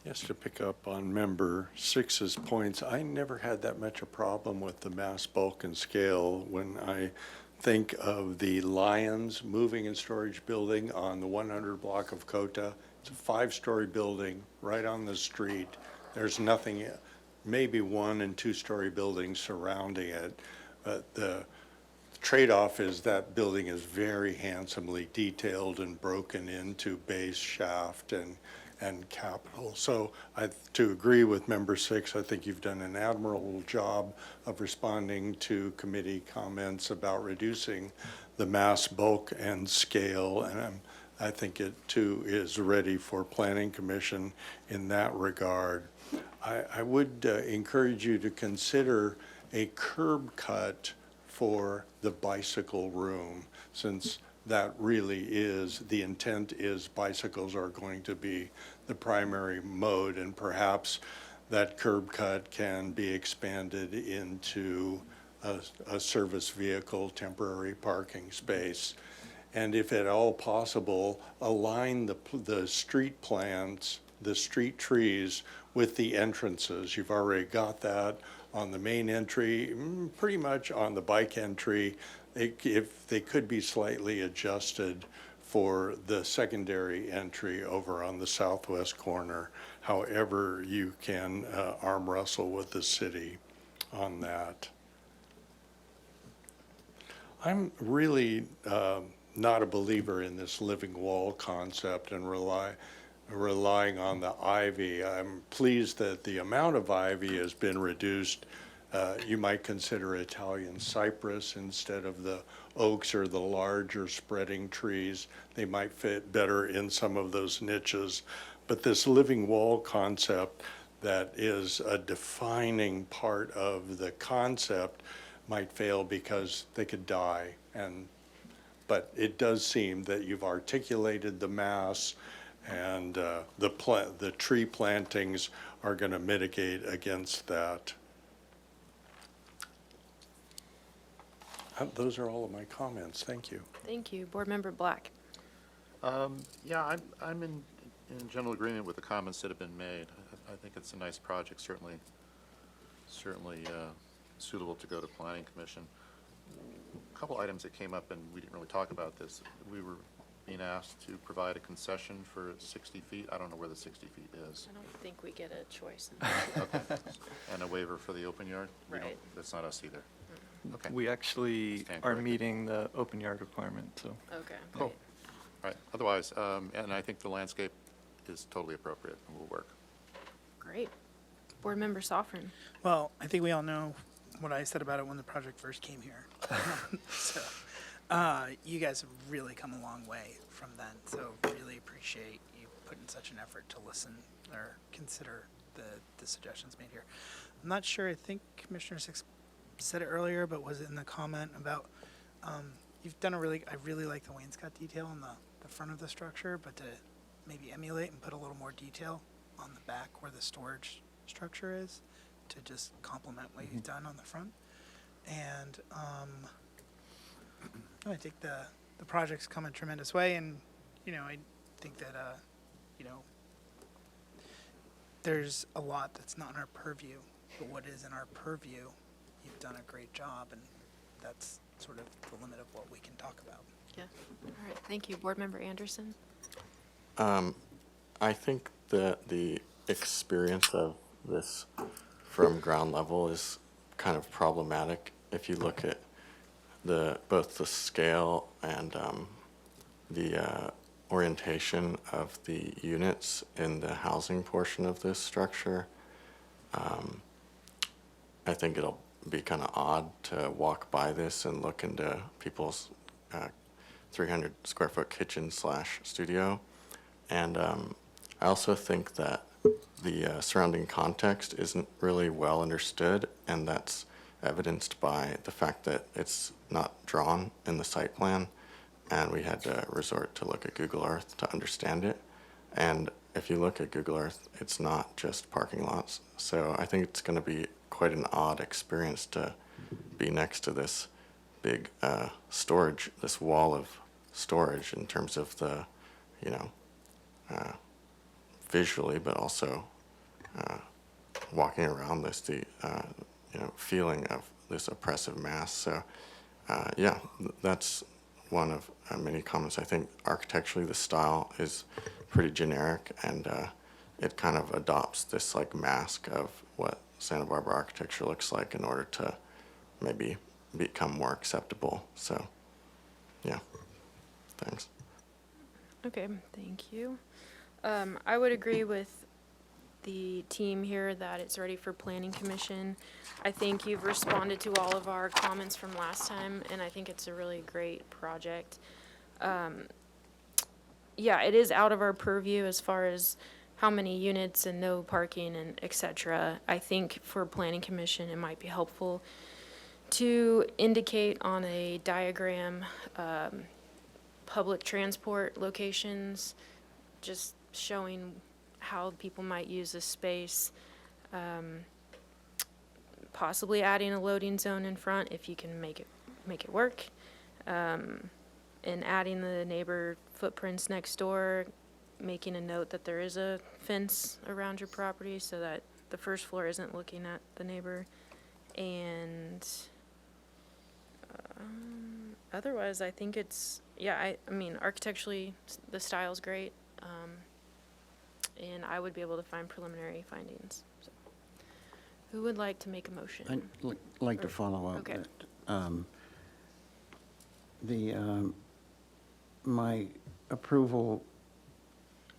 Yes, to pick up on Member 6's points, I never had that much a problem with the mass, bulk, and scale. When I think of the Lions Moving and Storage Building on the 100 block of Cota, it's a 5-story building right on the street. There's nothing, maybe 1- and 2-story buildings surrounding it. But the trade-off is that building is very handsomely detailed and broken into base, shaft, and capital. So to agree with Member 6, I think you've done an admirable job of responding to committee comments about reducing the mass, bulk, and scale, and I think it too is ready for Planning Commission in that regard. I would encourage you to consider a curb cut for the bicycle room, since that really is, the intent is bicycles are going to be the primary mode, and perhaps that curb cut can be expanded into a service vehicle, temporary parking space. And if at all possible, align the street plants, the street trees with the entrances. You've already got that on the main entry, pretty much on the bike entry. If they could be slightly adjusted for the secondary entry over on the southwest corner. However, you can arm wrestle with the city on that. I'm really not a believer in this living wall concept and relying on the ivy. I'm pleased that the amount of ivy has been reduced. You might consider Italian cypress instead of the oaks or the larger spreading trees. They might fit better in some of those niches. But this living wall concept that is a defining part of the concept might fail because they could die. But it does seem that you've articulated the mass, and the tree plantings are going to mitigate against that. Those are all of my comments. Thank you. Thank you. Board Member Black? Yeah, I'm in general agreement with the comments that have been made. I think it's a nice project, certainly suitable to go to Planning Commission. A couple items that came up, and we didn't really talk about this. We were being asked to provide a concession for 60 feet. I don't know where the 60 feet is. I don't think we get a choice. Okay. And a waiver for the open yard? Right. That's not us either. Okay. We actually Stand are corrected. meeting the open yard requirement, so. Okay. Cool. All right. Otherwise, and I think the landscape is totally appropriate and will work. Great. Board Member Soffren? Well, I think we all know what I said about it when the project first came here. So, you guys have really come a long way from then, so really appreciate you putting such an effort to listen or consider the suggestions made here. I'm not sure, I think Commissioner 6 said it earlier, but was in the comment about, you've done I really like the wainscot detail on the front of the structure, but to maybe emulate and put a little more detail on the back where the storage structure is to just complement what you've done on the front. And I think the project's come a tremendous way, and, I think that, there's a lot that's not in our purview, but what is in our purview, you've done a great job, and that's sort of the limit of what we can talk about. Yeah. All right, thank you. Board Member Anderson? I think that the experience of this from ground level is kind of problematic if you look at both the scale and the orientation of the units in the housing portion of this structure. I think it'll be kind of odd to walk by this and look into people's 300 square foot kitchen / studio. And I also think that the surrounding context isn't really well understood, and that's evidenced by the fact that it's not drawn in the site plan, and we had to resort to look at Google Earth to understand it. And if you look at Google Earth, it's not just parking lots. So I think it's going to be quite an odd experience to be next to this big storage, this wall of storage in terms of the, visually, but also walking around this, the feeling of this oppressive mass. So yeah, that's one of many comments. I think architecturally the style is pretty generic, and it kind of adopts this like mask of what Santa Barbara architecture looks like in order to maybe become more acceptable. So yeah, thanks. Okay, thank you. I would agree with the team here that it's ready for Planning Commission. I think you've responded to all of our comments from last time, and I think it's a really great project. Yeah, it is out of our purview as far as how many units and no parking and et cetera. I think for Planning Commission, it might be helpful to indicate on a diagram public transport locations, just showing how people might use this space, possibly adding a loading zone in front if you can make it work, and adding the neighbor footprints next door, making a note that there is a fence around your property so that the first floor isn't looking at the neighbor, and otherwise I think it's, yeah, I mean architecturally the style's great, and I would be able to find preliminary findings. So, who would like to make a motion? I'd like to follow up. Okay. That, my approval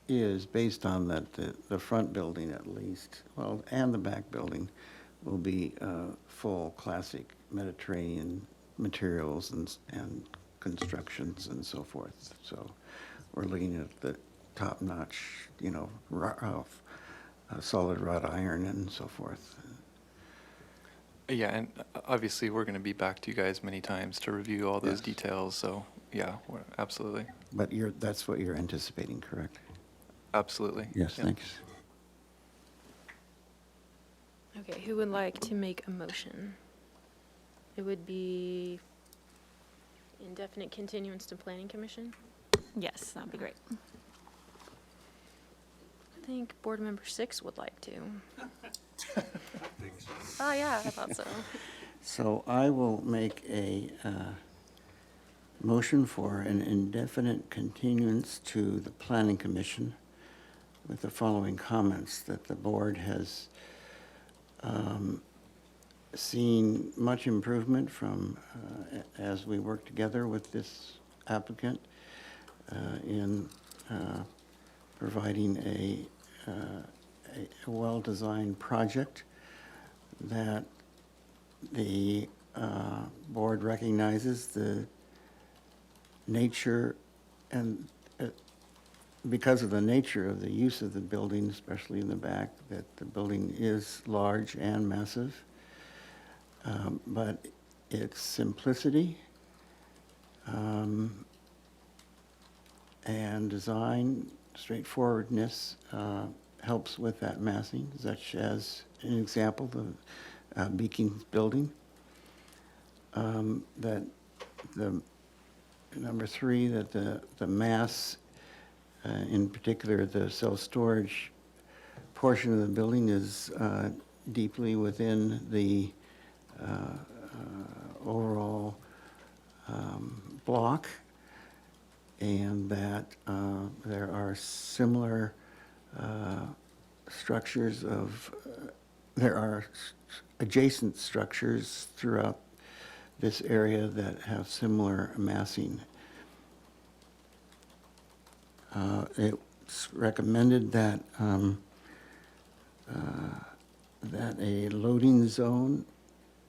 is based on that the front building at least, well, and the back building will be full classic Mediterranean materials and constructions and so forth. So we're looking at the top-notch, solid wrought iron and so forth. Yeah, and obviously we're going to be back to you guys many times to review all those Yes. details. So yeah, absolutely. But that's what you're anticipating, correct? Absolutely. Yes, Yeah. thanks. Okay, who would like to make a motion? It would be indefinite continuance to Planning Commission. Yes, that'd be great. I think Board Member 6 would like to. Oh, yeah, I thought so. So I will make a motion for an indefinite continuance to the Planning Commission with the following comments: that the board has seen much improvement from as we work together with this applicant in providing a well-designed project, that the board recognizes the nature and because of the nature of the use of the building, especially in the back, that the building is large and massive. but its simplicity and design straightforwardness helps with that massing, such as an example, the Beeking's building. That the number 3, that the mass, in particular the self-storage portion of the building, is deeply within the overall block, and that there are similar structures of, there are adjacent structures throughout this area that have similar massing. It's recommended that that a loading zone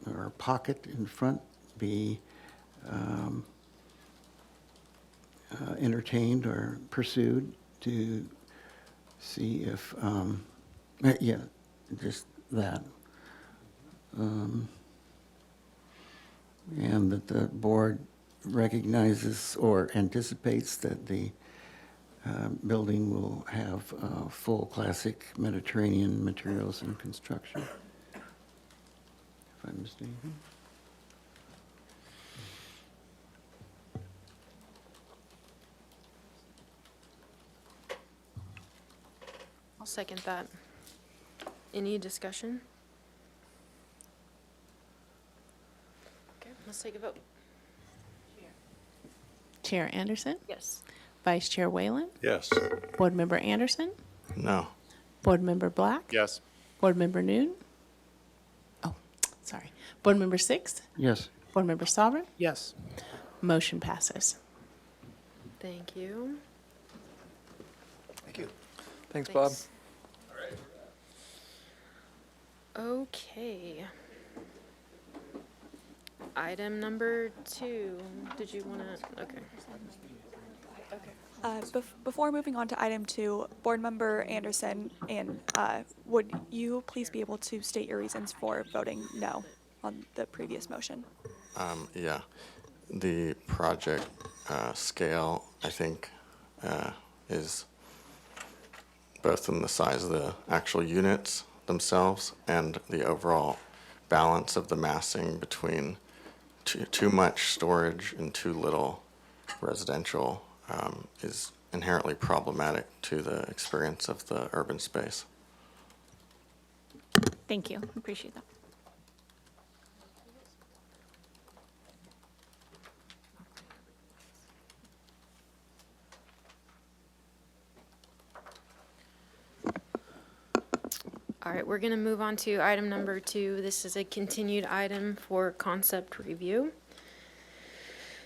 or pocket in front be entertained or pursued to see if, yeah, just that. And that the board recognizes or anticipates that the building will have full classic Mediterranean materials and construction. If I'm mistaken. I'll second that. Any discussion? Okay, let's take a vote. Chair Anderson, Yes. Vice Chair Whalen, Yes. Board Member Anderson, No. Board Member Black, Yes. Board Member Noon. Oh, sorry. Board Member Six, Yes. Board Member Sovereign. Yes. Motion passes. Thank you. Thanks, Bob. Okay. Item number 2. Did you want to? Okay. Before moving on to item 2, Board Member Anderson, and would you please be able to state your reasons for voting no on the previous motion? Yeah. The project scale, I think, is both in the size of the actual units themselves and the overall balance of the massing between too much storage and too little residential is inherently problematic to the experience of the urban space. Thank you, appreciate that. All right, we're going to move on to item number 2. This is a continued item for concept review.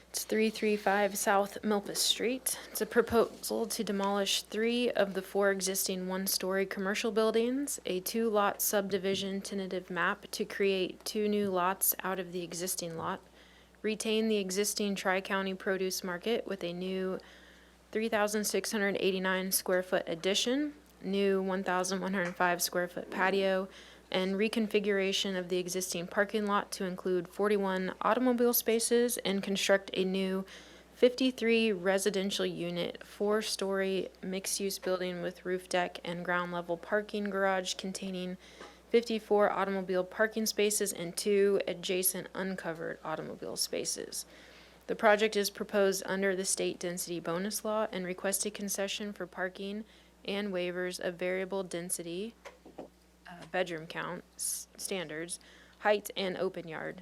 It's 335 South Milpas Street. It's a proposal to demolish 3 of the 4 existing one-story commercial buildings, a 2-lot subdivision tentative map to create 2 new lots out of the existing lot, retain the existing Tri-County Produce Market with a new 3,689 square foot addition, new 1,105 square foot patio, and reconfiguration of the existing parking lot to include 41 automobile spaces and construct a new 53 residential unit, 4-story mixed-use building with roof deck and ground level parking garage containing 54 automobile parking spaces and 2 adjacent uncovered automobile spaces. The project is proposed under the state density bonus law and requested concession for parking and waivers of variable density, bedroom count standards, height, and open yard.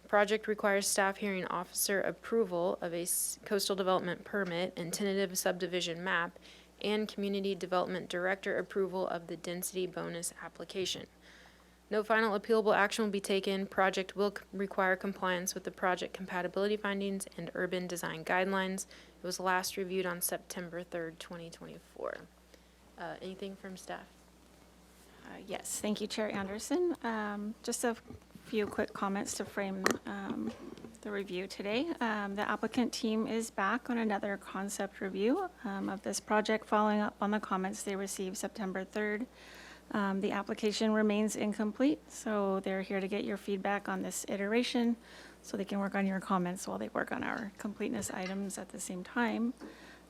Project requires staff hearing officer approval of a coastal development permit and tentative subdivision map, and community development director approval of the density bonus application. No final appealable action will be taken. Project will require compliance with the project compatibility findings and urban design guidelines. It was last reviewed on September 3rd, 2024. Anything from staff? Yes, thank you, Chair Anderson. Just a few quick comments to frame the review today. The applicant team is back on another concept review of this project, following up on the comments they received September 3rd The application remains incomplete, so they're here to get your feedback on this iteration, so they can work on your comments while they work on our completeness items at the same time.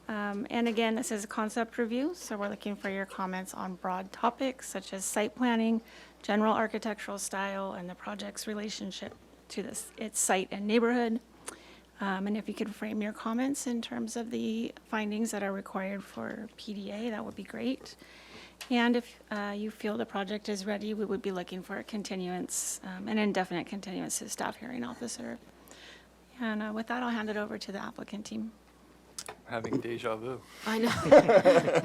And again, this is a concept review, so we're looking for your comments on broad topics such as site planning, general architectural style, and the project's relationship to its site and neighborhood. And if you could frame your comments in terms of the findings that are required for PDA, that would be great. And if you feel the project is ready, we would be looking for a continuance, an indefinite continuance to staff hearing officer. And with that, I'll hand it over to the applicant team. Having deja vu. I know.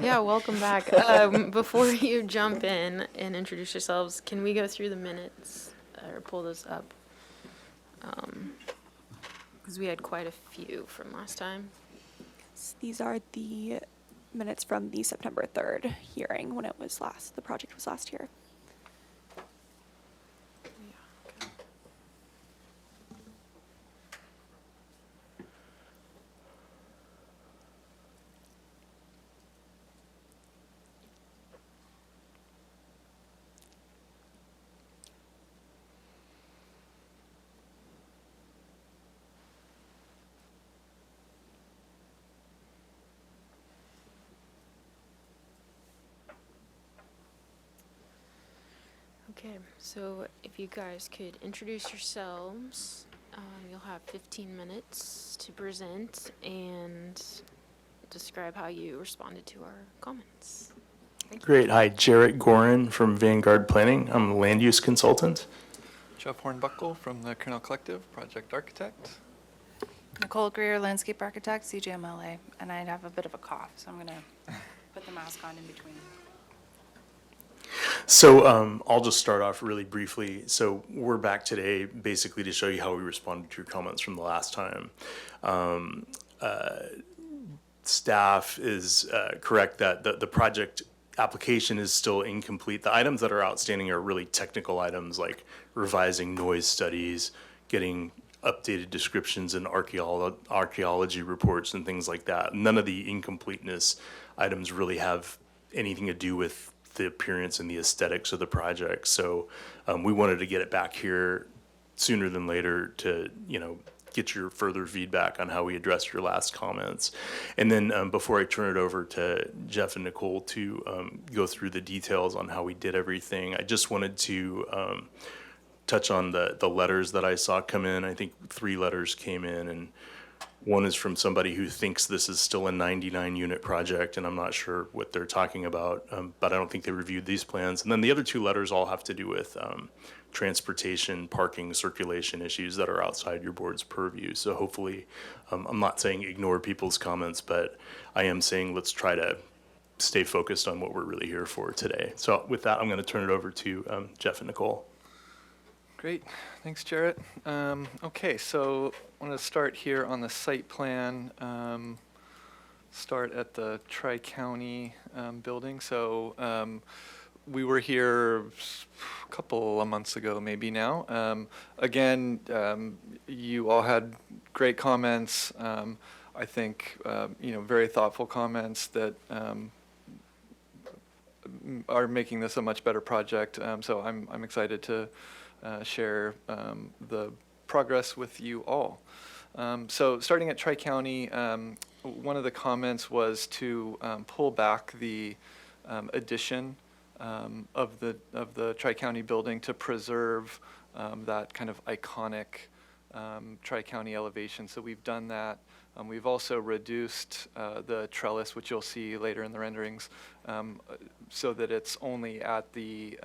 Yeah, welcome back. Before you jump in and introduce yourselves, can we go through the minutes or pull those up? Because we had quite a few from last time. These are the minutes from the September 3rd hearing when the project was last here. Okay, so if you guys could introduce yourselves, you'll have 15 minutes to present and describe how you responded to our comments. Thank you. Great. Hi, Jarrett Gorin from Vanguard Planning. I'm a land use consultant. Jeff Hornbuckle from the Kernel Collective, project architect. Nicole Greer, landscape architect, CJMLA, and I have a bit of a cough, so I'm going to put the mask on in between. So I'll just start off really briefly. So we're back today basically to show you how we responded to your comments from the last time. Staff is correct that the project application is still incomplete. The items that are outstanding are really technical items like revising noise studies, getting updated descriptions and archaeology reports and things like that. None of the incompleteness items really have anything to do with the appearance and the aesthetics of the project. So we wanted to get it back here sooner than later to, get your further feedback on how we addressed your last comments. And then before I turn it over to Jeff and Nicole to go through the details on how we did everything, I just wanted to touch on the letters that I saw come in. I think 3 letters came in, and one is from somebody who thinks this is still a 99-unit project, and I'm not sure what they're talking about, but I don't think they reviewed these plans. And then the other 2 letters all have to do with transportation, parking, circulation issues that are outside your board's purview. So hopefully, I'm not saying ignore people's comments, but I am saying let's try to stay focused on what we're really here for today. So with that, I'm going to turn it over to Jeff and Nicole. Great, thanks, Jarrett. Okay, so I want to start here on the site plan. Start at the Tri-County building. So we were here a couple of months ago, maybe now. Again, you all had great comments. I think very thoughtful comments that are making this a much better project. So I'm excited to share the progress with you all. So starting at Tri-County, one of the comments was to pull back the addition of the Tri-County building to preserve that kind of iconic Tri-County elevation. So we've done that. We've also reduced the trellis, which you'll see later in the renderings, so that it's only at the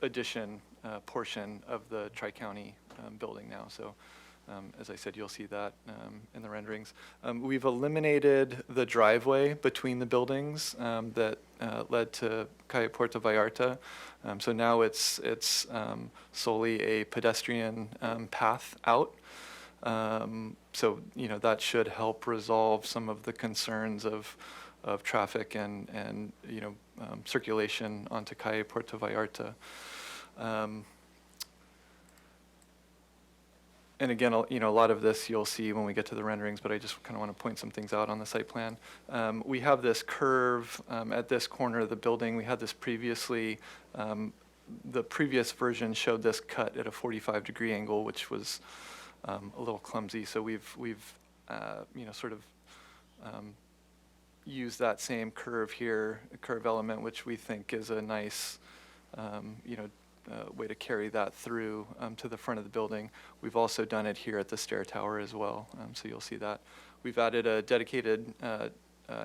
addition portion of the Tri-County building now. So as I said, you'll see that in the renderings. We've eliminated the driveway between the buildings that led to Calle Puerto Vallarta. So now it's solely a pedestrian path out. So that should help resolve some of the concerns of traffic and circulation onto Calle Puerto Vallarta. And again, a lot of this you'll see when we get to the renderings, but I just kind of want to point some things out on the site plan. We have this curve at this corner of the building. We had this previously. The previous version showed this cut at a 45-degree angle, which was a little clumsy. So we've sort of used that same curve here, a curve element, which we think is a nice, way to carry that through to the front of the building. We've also done it here at the stair tower as well, so you'll see that. We've added a dedicated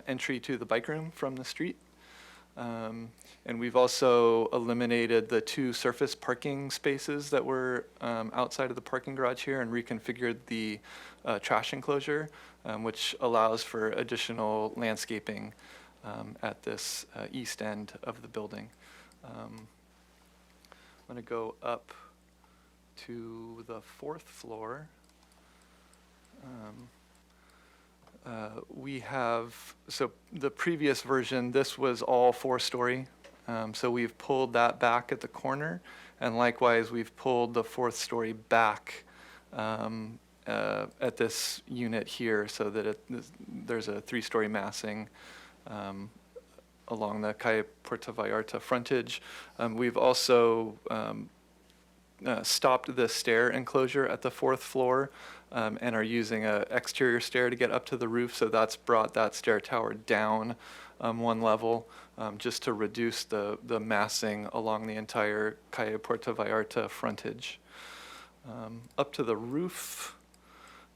entry to the bike room from the street. And we've also eliminated the 2 surface parking spaces that were outside of the parking garage here and reconfigured the trash enclosure, which allows for additional landscaping at this east end of the building. I'm going to go up to the 4th floor. We have, so the previous version, this was all 4-story. So we've pulled that back at the corner, and likewise we've pulled the 4th story back at this unit here so that there's a 3-story massing along the Calle Puerto Vallarta frontage. We've also stopped the stair enclosure at the 4th floor and are using an exterior stair to get up to the roof, so that's brought that stair tower down 1 level just to reduce the massing along the entire Calle Puerto Vallarta frontage. Up to the roof,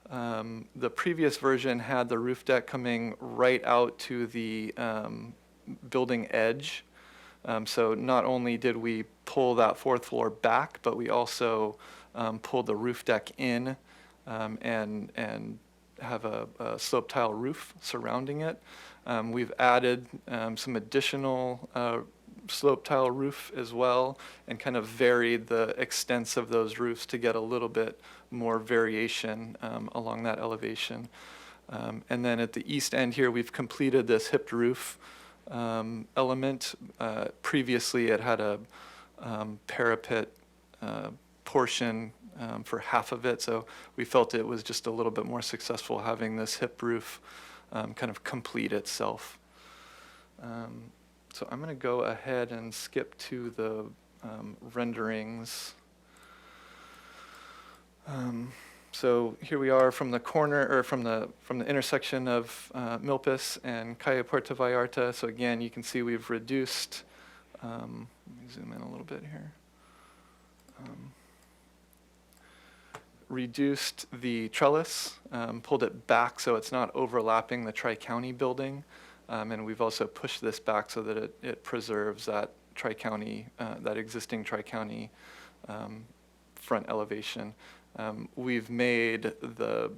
the previous version had the roof deck coming right out to the building edge. So not only did we pull that 4th floor back, but we also pulled the roof deck in and have a slope tile roof surrounding it. We've added some additional slope tile roof as well and kind of varied the extents of those roofs to get a little bit more variation along that elevation. And then at the east end here, we've completed this hipped roof element. Previously, it had a parapet portion for half of it, so we felt it was just a little bit more successful having this hip roof kind of complete itself. So I'm going to go ahead and skip to the renderings. So here we are from the corner, or from the intersection of Milpas and Calle Puerto Vallarta. So again, you can see we've reduced. Let me zoom in a little bit here. Reduced the trellis, pulled it back so it's not overlapping the Tri-County building, and we've also pushed this back so that it preserves that Tri-County, that existing Tri-County front elevation. We've made the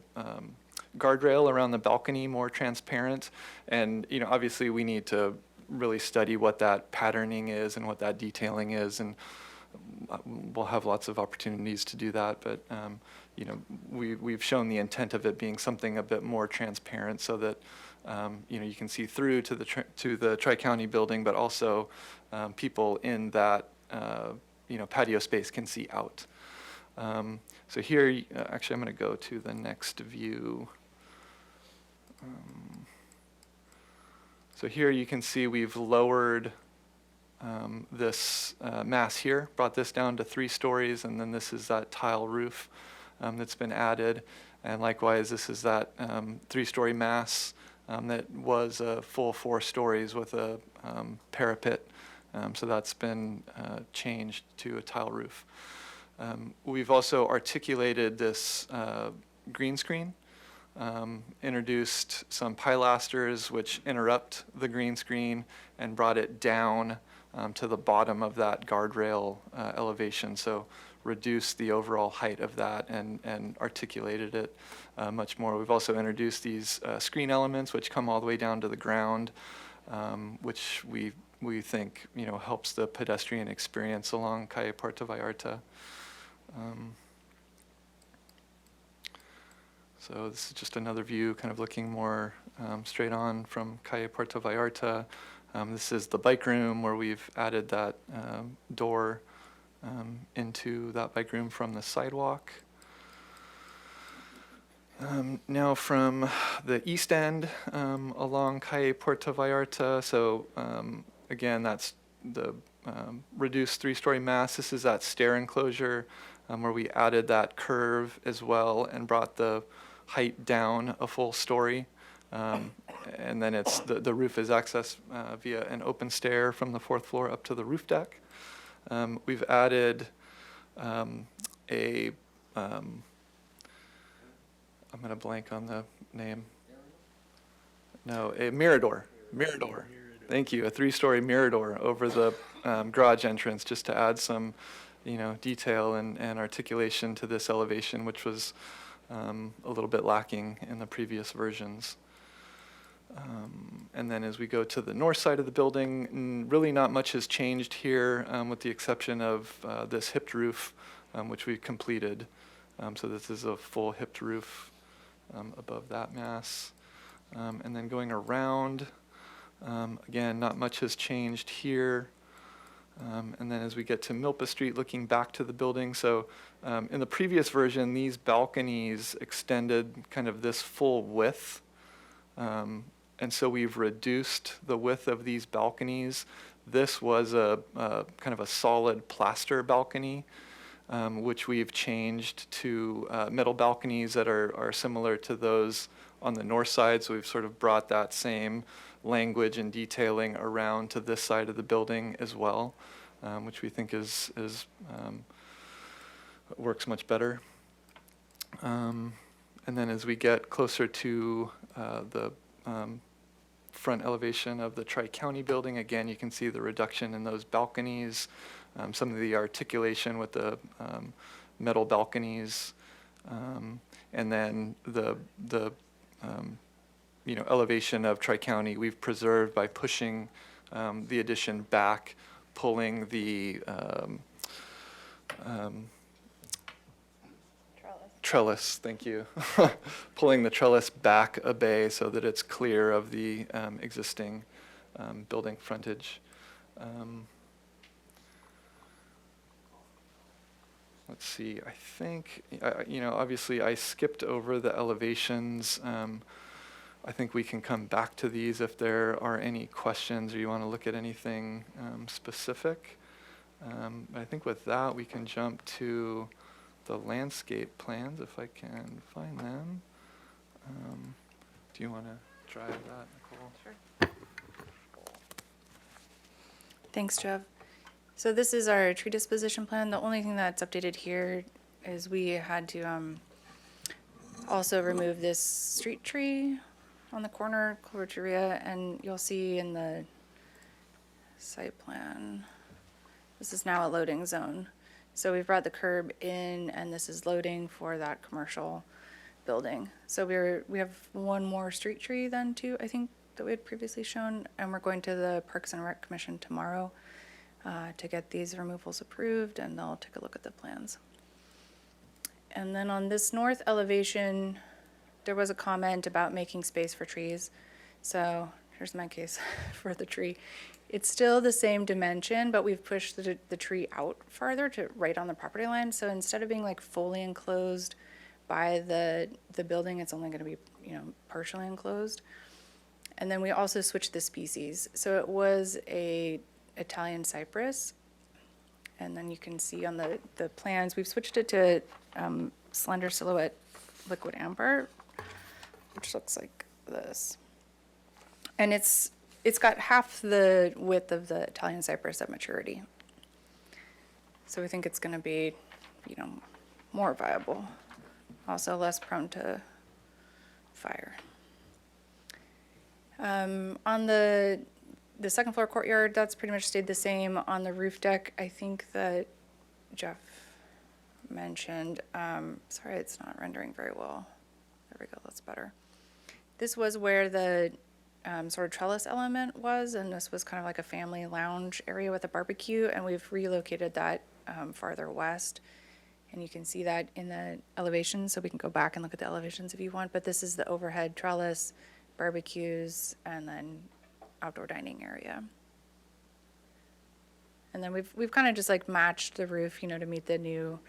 guardrail around the balcony more transparent, and obviously we need to really study what that patterning is and what that detailing is, and we'll have lots of opportunities to do that. But we've shown the intent of it being something a bit more transparent, so that you can see through to the Tri-County building, but also people in that patio space can see out. So here, actually, I'm going to go to the next view. So here you can see we've lowered this mass here, brought this down to 3 stories, and then this is that tile roof that's been added. And likewise, this is that 3-story mass that was a full 4 stories with a parapet. So that's been changed to a tile roof. We've also articulated this green screen, introduced some pilasters which interrupt the green screen, and brought it down to the bottom of that guardrail elevation. So reduced the overall height of that and articulated it much more. We've also introduced these screen elements which come all the way down to the ground, which we think helps the pedestrian experience along Calle Puerto Vallarta. So this is just another view, kind of looking more straight on from Calle Puerto Vallarta. This is the bike room where we've added that door into that bike room from the sidewalk. Now from the east end along Calle Puerto Vallarta, so again, that's the reduced three-story mass. This is that stair enclosure where we added that curve as well and brought the height down a full story. And then it's the roof is accessed via an open stair from the 4th floor up to the roof deck. We've added I'm going to blank on the name. No, a mirador. Mirador. Thank you. A 3-story mirador over the garage entrance, just to add some, detail and articulation to this elevation, which was a little bit lacking in the previous versions. And then as we go to the north side of the building, really not much has changed here, with the exception of this hipped roof, which we completed. So this is a full hipped roof above that mass. And then going around, again, not much has changed here. And then as we get to Milpa Street, looking back to the building, so in the previous version, these balconies extended kind of this full width. And so we've reduced the width of these balconies. This was a kind of a solid plaster balcony, which we've changed to metal balconies that are similar to those on the north side. So we've sort of brought that same language and detailing around to this side of the building as well, which we think is works much better. And then as we get closer to the front elevation of the Tri-County building, again, you can see the reduction in those balconies, some of the articulation with the metal balconies, and then the elevation of Tri-County we've preserved by pushing the addition back, pulling the trellis, thank you. Pulling the trellis back a bay so that it's clear of the existing building frontage. Let's see, I think, obviously I skipped over the elevations. I think we can come back to these if there are any questions or you want to look at anything specific. I think with that, we can jump to the landscape plans, if I can find them. Do you want to drive that, Nicole? Sure. Thanks, Jeff. So this is our tree disposition plan. The only thing that's updated here is we had to also remove this street tree on the corner, Cloverteria, and you'll see in the site plan, this is now a loading zone. So we've brought the curb in, and this is loading for that commercial building. So we have one more street tree then too, I think, that we had previously shown, and we're going to the Parks and Rec Commission tomorrow to get these removals approved, and they'll take a look at the plans. And then on this north elevation, there was a comment about making space for trees. So here's my case for the tree. It's still the same dimension, but we've pushed the tree out farther to right on the property line. So instead of being like fully enclosed by the building, it's only going to be, partially enclosed. And then we also switched the species. So it was a Italian cypress, and then you can see on the plans, we've switched it to slender silhouette liquid amber, which looks like this. And it's got half the width of the Italian cypress at maturity. So we think it's going to be, more viable, also less prone to fire. On the second floor courtyard, that's pretty much stayed the same. On the roof deck, I think that Jeff mentioned, sorry, it's not rendering very well. There we go, that's better. This was where the sort of trellis element was, and this was kind of like a family lounge area with a barbecue, and we've relocated that farther west. And you can see that in the elevations, so we can go back and look at the elevations if you want, but this is the overhead trellis, barbecues, and then outdoor dining area. And then we've kind of just like matched the roof, to meet the new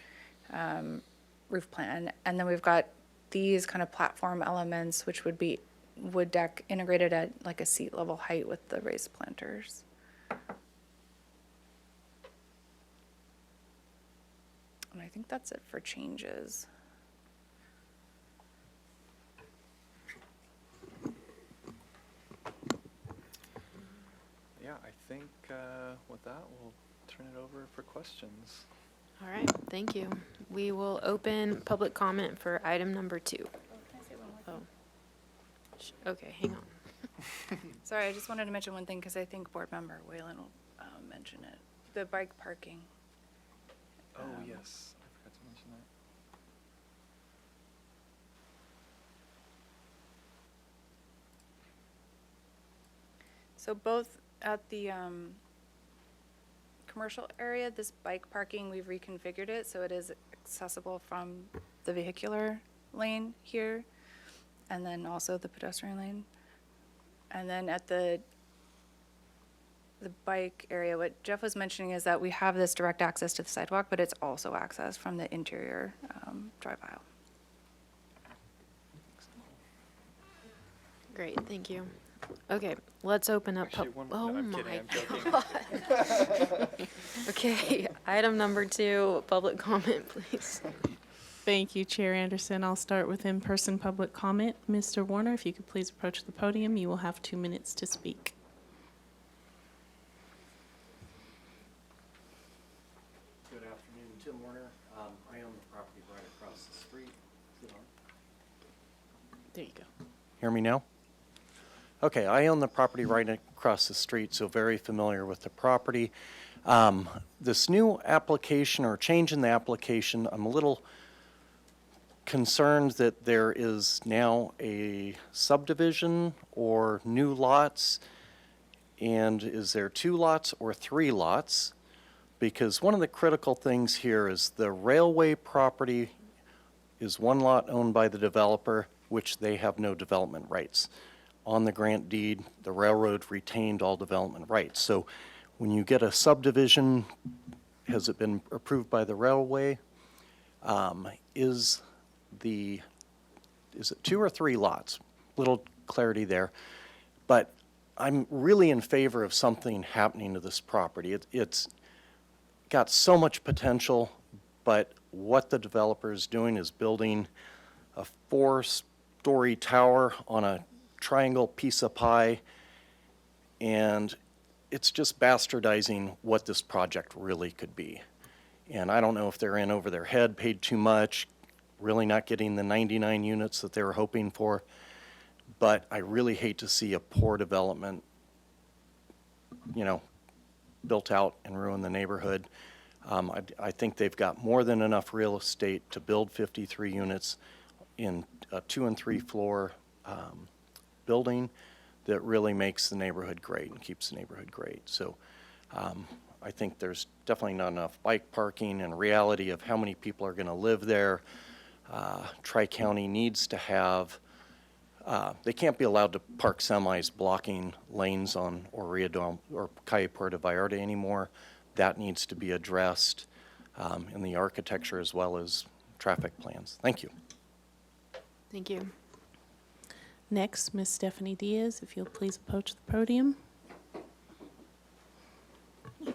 roof plan. And then we've got these kind of platform elements, which would be wood deck integrated at like a seat level height with the raised planters. And I think that's it for changes. Yeah, I think with that, we'll turn it over for questions. All right, thank you. We will open public comment for item number 2. Oh. Okay, hang on. Sorry, I just wanted to mention one thing because I think board member Whalen will mention it. The bike parking. Oh, yes, I forgot to mention that. So both at the commercial area, this bike parking, we've reconfigured it so it is accessible from the vehicular lane here, and then also the pedestrian lane. And then at the bike area, what Jeff was mentioning is that we have this direct access to the sidewalk, but it's also accessed from the interior drive aisle. Great, thank you. Okay, let's open up. Actually, one more. Oh No, I'm my kidding, I'm joking. God. Okay, item number 2, public comment, please. Thank you, Chair Anderson. I'll start with in-person public comment. Mr. Warner, if you could please approach the podium, you will have 2 minutes to speak. Good afternoon, Tim Warner. I own the property right across the street. Is it on? There you go. Hear me now? Okay, I own the property right across the street, so very familiar with the property. This new application or change in the application, I'm a little concerned that there is now a subdivision or new lots. And is there 2 lots or 3 lots? Because one of the critical things here is the railway property is 1 lot owned by the developer, which they have no development rights. On the grant deed, the railroad retained all development rights. So when you get a subdivision, has it been approved by the railway? Is it 2 or 3 lots? Little clarity there. But I'm really in favor of something happening to this property. It's got so much potential, but what the developer is doing is building a 4-story tower on a triangle piece of pie, and it's just bastardizing what this project really could be. And I don't know if they're in over their head, paid too much, really not getting the 99 units that they were hoping for. But I really hate to see a poor development, built out and ruin the neighborhood. I think they've got more than enough real estate to build 53 units in a 2- and 3-floor building that really makes the neighborhood great and keeps the neighborhood great. So I think there's definitely not enough bike parking and reality of how many people are going to live there. Tri-County needs to have, they can't be allowed to park semis blocking lanes on Oreadom or Calle Puerto Vallarta anymore. That needs to be addressed in the architecture as well as traffic plans. Thank you. Thank you. Next, Ms. Stephanie Diaz, if you'll please approach the podium.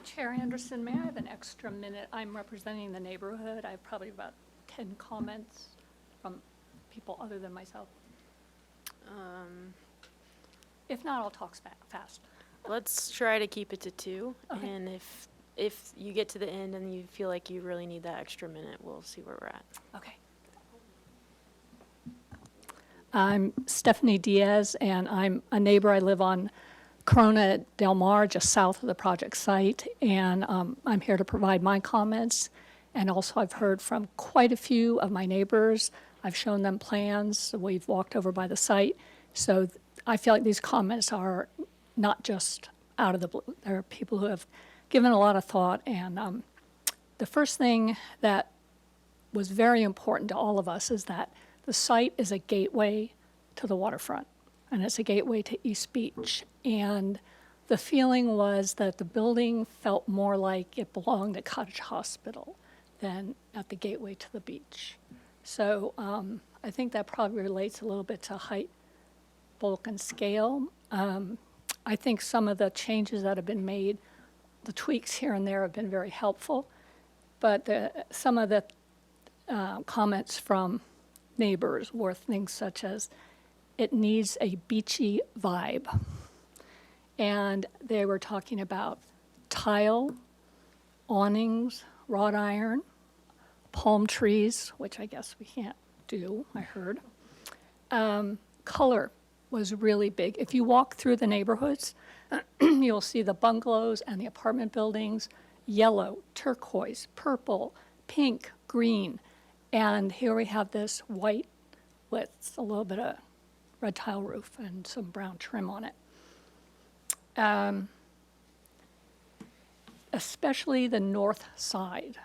Chair Anderson, may I have an extra minute? I'm representing the neighborhood. I have probably about 10 comments from people other than myself. If not, I'll talk fast. Let's try to keep it to 2, Okay. and if you get to the end and you feel like you really need that extra minute, we'll see where we're at. Okay. I'm Stephanie Diaz, and I'm a neighbor. I live on Corona Del Mar, just south of the project site, and I'm here to provide my comments. And also, I've heard from quite a few of my neighbors. I've shown them plans. We've walked over by the site. So I feel like these comments are not just out of the blue. There are people who have given a lot of thought. And the first thing that was very important to all of us is that the site is a gateway to the waterfront, and it's a gateway to East Beach. And the feeling was that the building felt more like it belonged at Cottage Hospital than at the gateway to the beach. So I think that probably relates a little bit to height, bulk, and scale. I think some of the changes that have been made, the tweaks here and there have been very helpful, but some of the comments from neighbors were things such as, it needs a beachy vibe. And they were talking about tile, awnings, wrought iron, palm trees, which I guess we can't do, I heard. Color was really big. If you walk through the neighborhoods, you'll see the bungalows and the apartment buildings, yellow, turquoise, purple, pink, green. And here we have this white with a little bit of red tile roof and some brown trim on it. Especially the north side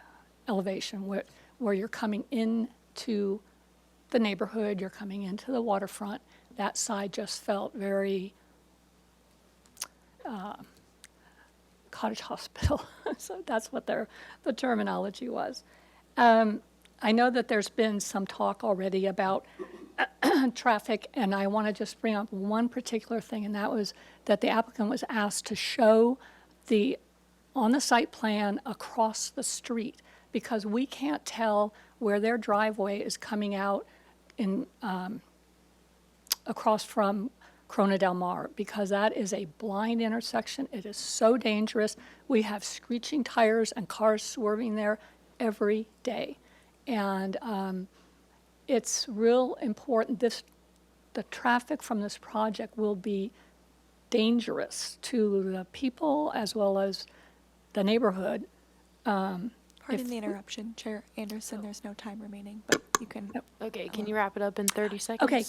elevation where you're coming into the neighborhood, you're coming into the waterfront. That side just felt very cottage hospital. So that's what the terminology was. I know that there's been some talk already about traffic, and I want to just bring up one particular thing, and that was that the applicant was asked to show on the site plan across the street, because we can't tell where their driveway is coming out across from Corona Del Mar, because that is a blind intersection. It is so dangerous. We have screeching tires and cars swerving there every day. And it's real important. The traffic from this project will be dangerous to the people as well as the neighborhood. Pardon the interruption, Chair Anderson, there's no time remaining, but you can. Okay, can you wrap it up in 30 seconds? Okay.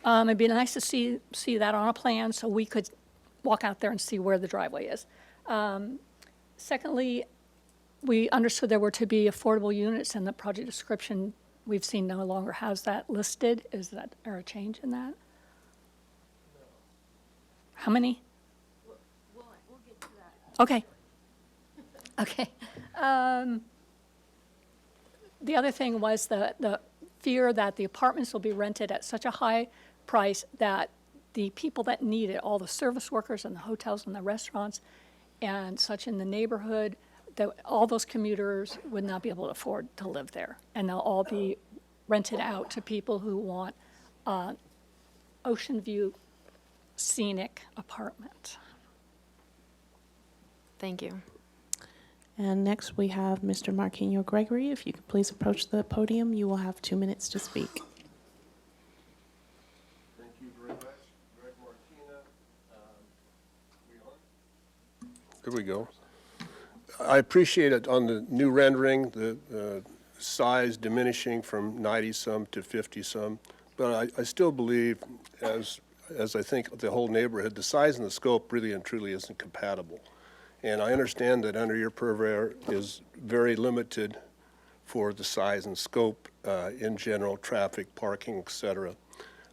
It'd be nice to see that on a plan so we could walk out there and see where the driveway is. Secondly, we understood there were to be affordable units, and the project description we've seen no longer has that listed. Is there a change in that? No. How many? We'll get to that. Okay. Okay. The other thing was the fear that the apartments will be rented at such a high price that the people that need it, all the service workers and the hotels and the restaurants and such in the neighborhood, that all those commuters would not be able to afford to live there. And they'll all be rented out to people who want ocean view scenic apartment. Thank you. And next we have Mr. Marquinho Gregory. If you could please approach the podium, you will have 2 minutes to speak. Thank you very much, Greg Martina. There we go. I appreciate it on the new rendering, the size diminishing from 90-some to 50-some, but I still believe, as I think the whole neighborhood, the size and the scope really and truly isn't compatible. And I understand that under your purview is very limited for the size and scope in general, traffic, parking, et cetera.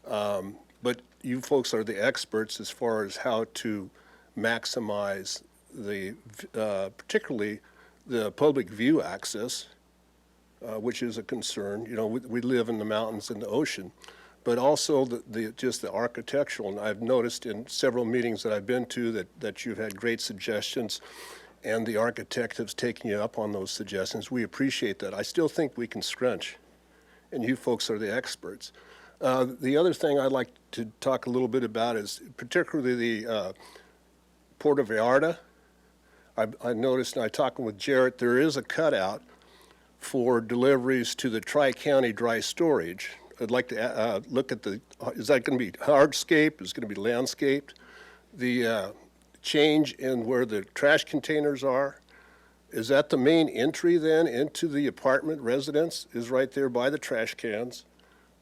But you folks are the experts as far as how to maximize particularly the public view access, which is a concern. You know, we live in the mountains and the ocean, but also just the architectural. And I've noticed in several meetings that I've been to that you've had great suggestions, and the architect has taken you up on those suggestions. We appreciate that. I still think we can scrunch, and you folks are the experts. The other thing I'd like to talk a little bit about is particularly the Puerto Vallarta. I noticed, and I talked with Jarrett, there is a cutout for deliveries to the Tri-County Dry Storage. I'd like to look at is that going to be hardscape? Is it going to be landscaped? The change in where the trash containers are, is that the main entry then into the apartment residence, is right there by the trash cans?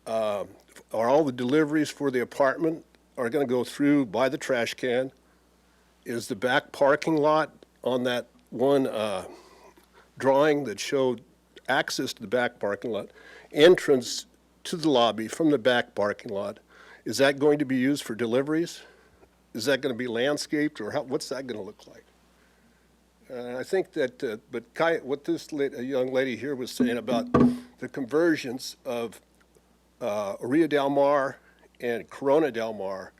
Are all the deliveries for the apartment are going to go through by the trash can? Is the back parking lot on that one drawing that showed access to the back parking lot, entrance to the lobby from the back parking lot, is that going to be used for deliveries? Is that going to be landscaped, or what's that going to look like? I think that, what this young lady here was saying about the conversions of Rio Del Mar and Corona Del Mar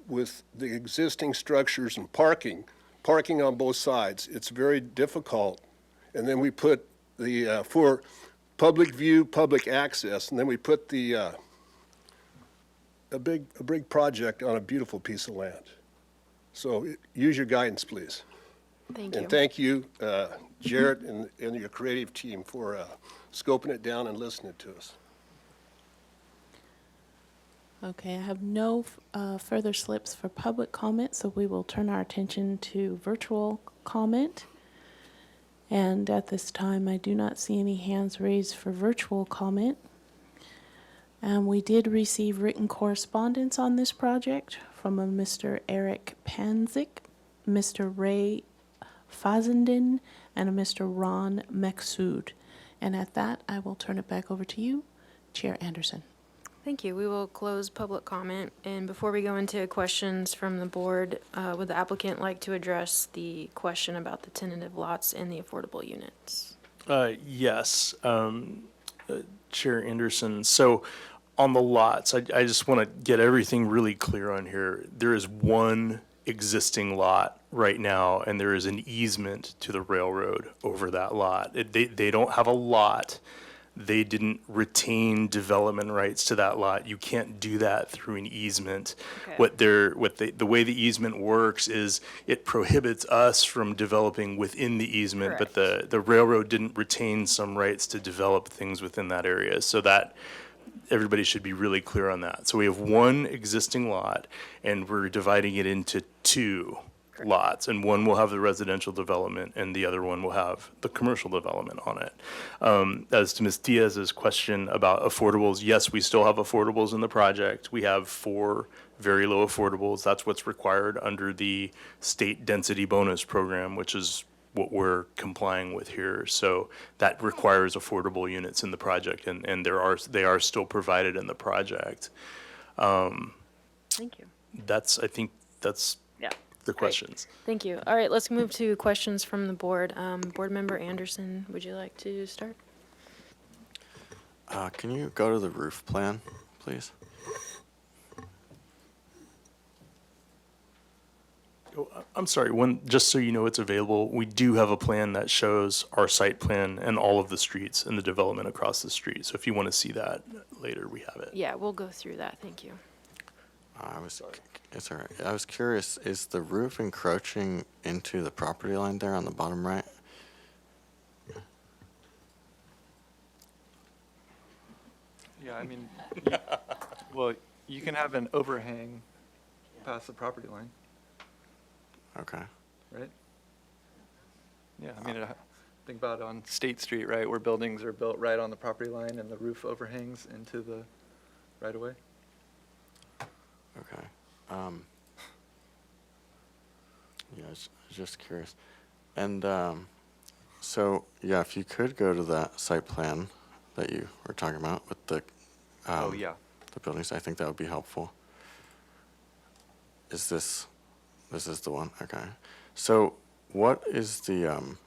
with the existing structures and parking on both sides. It's very difficult. And then we put the, for public view, public access, and then we put the, a big project on a beautiful piece of land. So use your guidance, please. Thank you. And thank you, Jarrett and your creative team for scoping it down and listening to us. Okay, I have no further slips for public comment, so we will turn our attention to virtual comment. And at this time, I do not see any hands raised for virtual comment. And we did receive written correspondence on this project from a Mr. Eric Panzik, Mr. Ray Fazenden, and a Mr. Ron Meksood. And at that, I will turn it back over to you, Chair Anderson. Thank you. We will close public comment. And before we go into questions from the board, would the applicant like to address the question about the tentative lots and the affordable units? Yes, Chair Anderson. So on the lots, I just want to get everything really clear on here. There is one existing lot right now, and there is an easement to the railroad over that lot. They don't have a lot. They didn't retain development rights to that lot. You can't do that through an easement. Okay. The way the easement works is it prohibits us from developing within the easement, but the railroad didn't retain some rights to develop things within that area. So that everybody should be really clear on that. So we have one existing lot, and we're dividing it into two lots, and one will have the residential development and the other one will have the commercial development on it. As to Ms. Diaz's question about affordables, yes, we still have affordables in the project. We have 4 very low affordables. That's what's required under the state density bonus program, which is what we're complying with here. So that requires affordable units in the project, and they are still provided in the project. Thank you. I think that's the questions. Thank you. All right, let's move to questions from the board. Board Member Anderson, would you like to start? Can you go to the roof plan, please? Oh, I'm sorry, just so you know it's available, we do have a plan that shows our site plan and all of the streets and the development across the street. So if you want to see that later, we have it. Yeah, we'll go through that. Thank you. It's all right. I was curious, is the roof encroaching into the property line there on the bottom right? Yeah, I mean, well, you can have an overhang past the property line, Okay. right? Yeah, I mean, think about it on State Street, right, where buildings are built right on the property line and the roof overhangs into the right-of-way. Okay. Yeah, I was just curious. And so, yeah, if you could go to that site plan that you were talking about with the Oh, yeah. the buildings, I think that would be helpful. This is the one? Okay. So what is the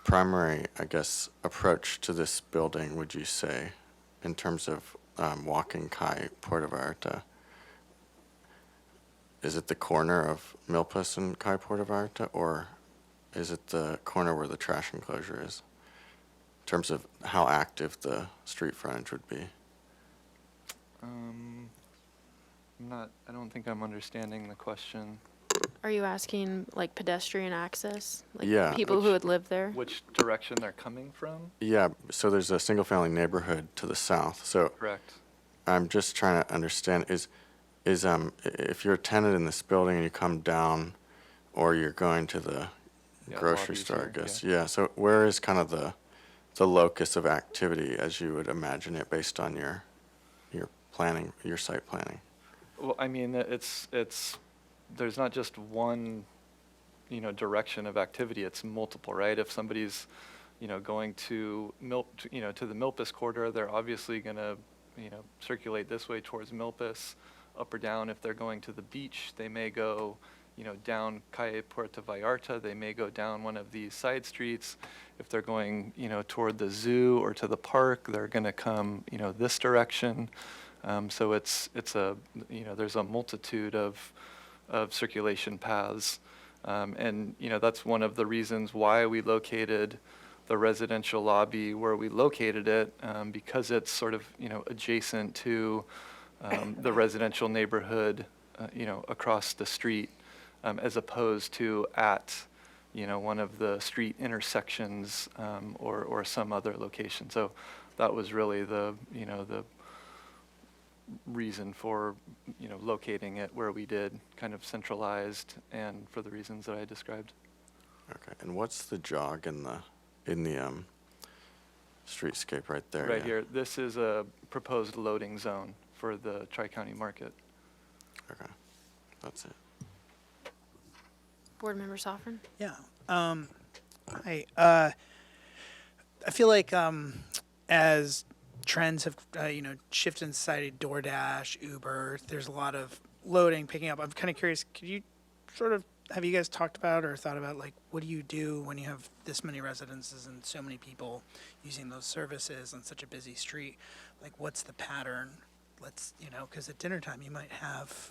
primary, I guess, approach to this building, would you say, in terms of walking Kai Puerto Vallarta? Is it the corner of Milpas and Kai Puerto Vallarta, or is it the corner where the trash enclosure is? In terms of how active the street frontage would be. I don't think I'm understanding the question. Are you asking like pedestrian access? Like Yeah. people who would live there? Which direction they're coming from? Yeah, so there's a single-family neighborhood to the south. So Correct. I'm just trying to understand, is if you're a tenant in this building and you come down, or you're going to the Yeah, grocery lobbies store, I here, guess. yeah. Yeah, so where is kind of the locus of activity as you would imagine it based on your planning, your site planning? Well, I mean, there's not just one, direction of activity. It's multiple, right? If somebody's, going to to the Milpas corridor, they're obviously going to, circulate this way towards Milpas, up or down. If they're going to the beach, they may go, down Calle Puerto Vallarta, they may go down one of these side streets. If they're going, toward the zoo or to the park, they're going to come, this direction. So it's a, there's a multitude of circulation paths. And, that's one of the reasons why we located the residential lobby where we located it, because it's sort of, adjacent to the residential neighborhood, across the street, as opposed to at, one of the street intersections, or some other location. So that was really the reason for, locating it where we did, kind of centralized, and for the reasons that I described. Okay, and what's the jog in the streetscape right there? Right here, this is a proposed loading zone for the Tri-County Market. Okay, that's it. Board Member Soffren? Yeah. Hi. I feel like as trends have shifted in society, DoorDash, Uber, there's a lot of loading, picking up. I'm kind of curious. Could you have you guys talked about or thought about, like, what do you do when you have this many residences and so many people using those services on such a busy street? Like, what's the pattern? Let's, because at dinner time you might have,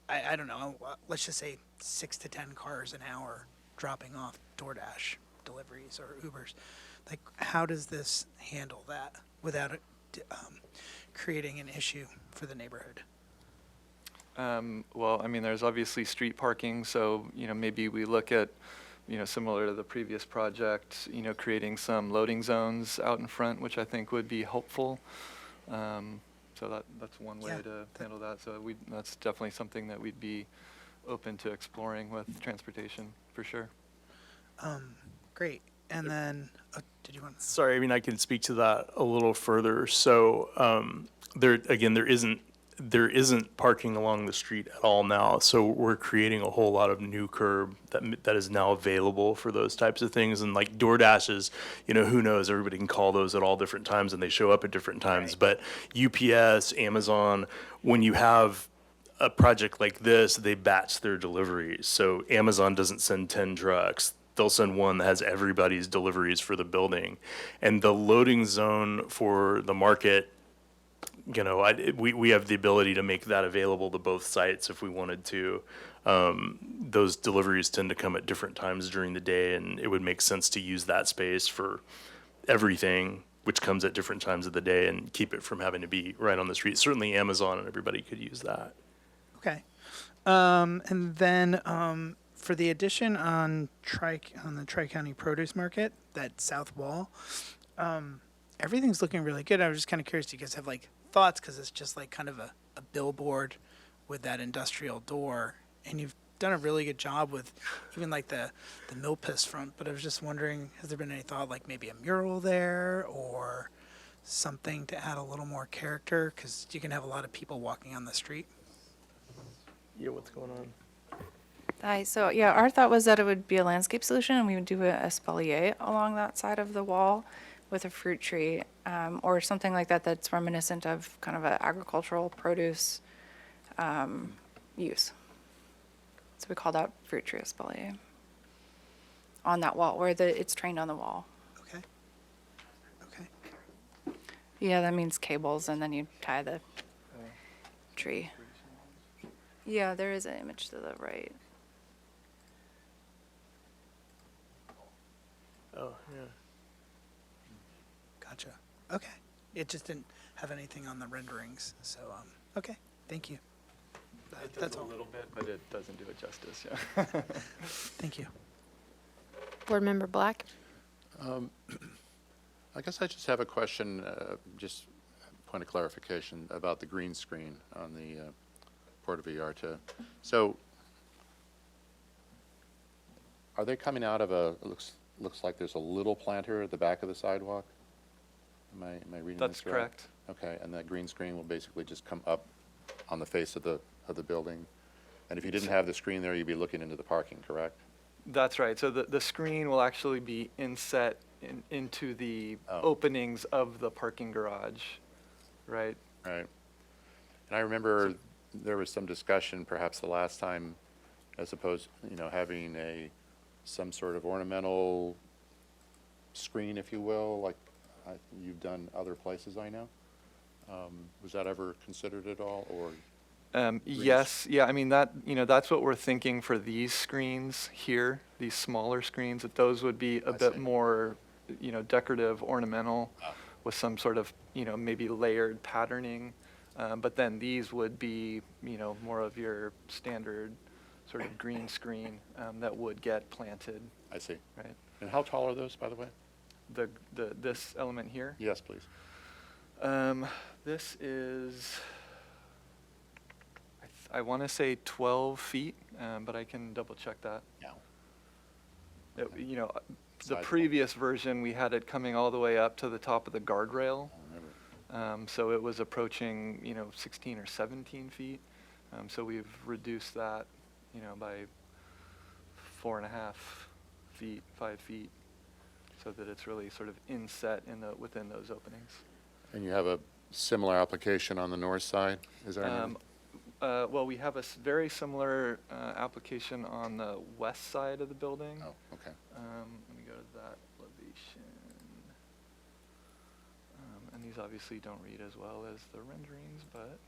I don't know, let's just say 6 to 10 cars an hour dropping off DoorDash deliveries or Ubers. Like, how does this handle that without it creating an issue for the neighborhood? Well, there's obviously street parking, so, maybe we look at, similar to the previous project, creating some loading zones out in front, which I think would be helpful. So that's one way to handle that. So that's definitely something that we'd be open to exploring with transportation, for sure. Great. And then, did you want to? Sorry, I can speak to that a little further. So there isn't parking along the street at all now. So we're creating a whole lot of new curb that is now available for those types of things. And like DoorDashes, who knows? Everybody can call those at all different times, and they show up at different times. Right. But UPS, Amazon, when you have a project like this, they batch their deliveries. So Amazon doesn't send 10 trucks. They'll send one that has everybody's deliveries for the building. And the loading zone for the market, we have the ability to make that available to both sites if we wanted to. Those deliveries tend to come at different times during the day, and it would make sense to use that space for everything, which comes at different times of the day, and keep it from having to be right on the street. Certainly Amazon and everybody could use that. Okay. And then for the addition on the Tri-County Produce Market, that south wall, everything's looking really good. I was just kind of curious, do you guys have thoughts? Because it's just kind of a billboard with that industrial door, and you've done a really good job with even the Milpas front. But I was just wondering, has there been any thought maybe a mural there or something to add a little more character? Because you can have a lot of people walking on the street. Yeah, what's going on? Hi. So yeah, our thought was that it would be a landscape solution, and we would do a espalier along that side of the wall with a fruit tree, or something like that that's reminiscent of kind of an agricultural produce use. So we call that fruit tree espalier on that wall where it's trained on the wall. Okay. Yeah, that means cables, and then you tie the tree. Yeah, there is an image to the right. Oh, yeah. Gotcha. Okay. It just didn't have anything on the renderings. So, okay. Thank you. That's all. A little bit, but it doesn't do it justice, yeah. Thank you. Board Member Black? I guess I just have a question, just point of clarification about the green screen on the Puerto Vallarta. So, are they coming out of it looks like there's a little planter at the back of the sidewalk? Am I reading That's this right? correct. Okay, and that green screen will basically just come up on the face of the building? And if you didn't have the screen there, you'd be looking into the parking, correct? That's right. So the screen will actually be inset into the openings of the parking garage, right? Right. And I remember there was some discussion, perhaps the last time as opposed, having some sort of ornamental screen, if you will, like you've done other places I know. Was that ever considered at all, or? Yes, yeah, I mean, that's what we're thinking for these screens here, these smaller screens, that those would be a bit more, decorative, ornamental, with some sort of, maybe layered patterning. But then these would be, more of your standard sort of green screen that would get planted. I see. Right. And how tall are those, by the way? This element here? Yes, please. This is, I want to say 12 feet, but I can double check that. Yeah. The Sizable. previous version, we had it coming all the way up to the top of the guardrail. So it was approaching, 16 or 17 feet. So we've reduced that, by 4.5 feet, 5 feet, so that it's really sort of inset within those openings. And you have a similar application on the north side, is that right? Well, we have a very similar application on the west side of the building. Oh, okay. Let me go to that elevation. And these obviously don't read as well as the renderings, but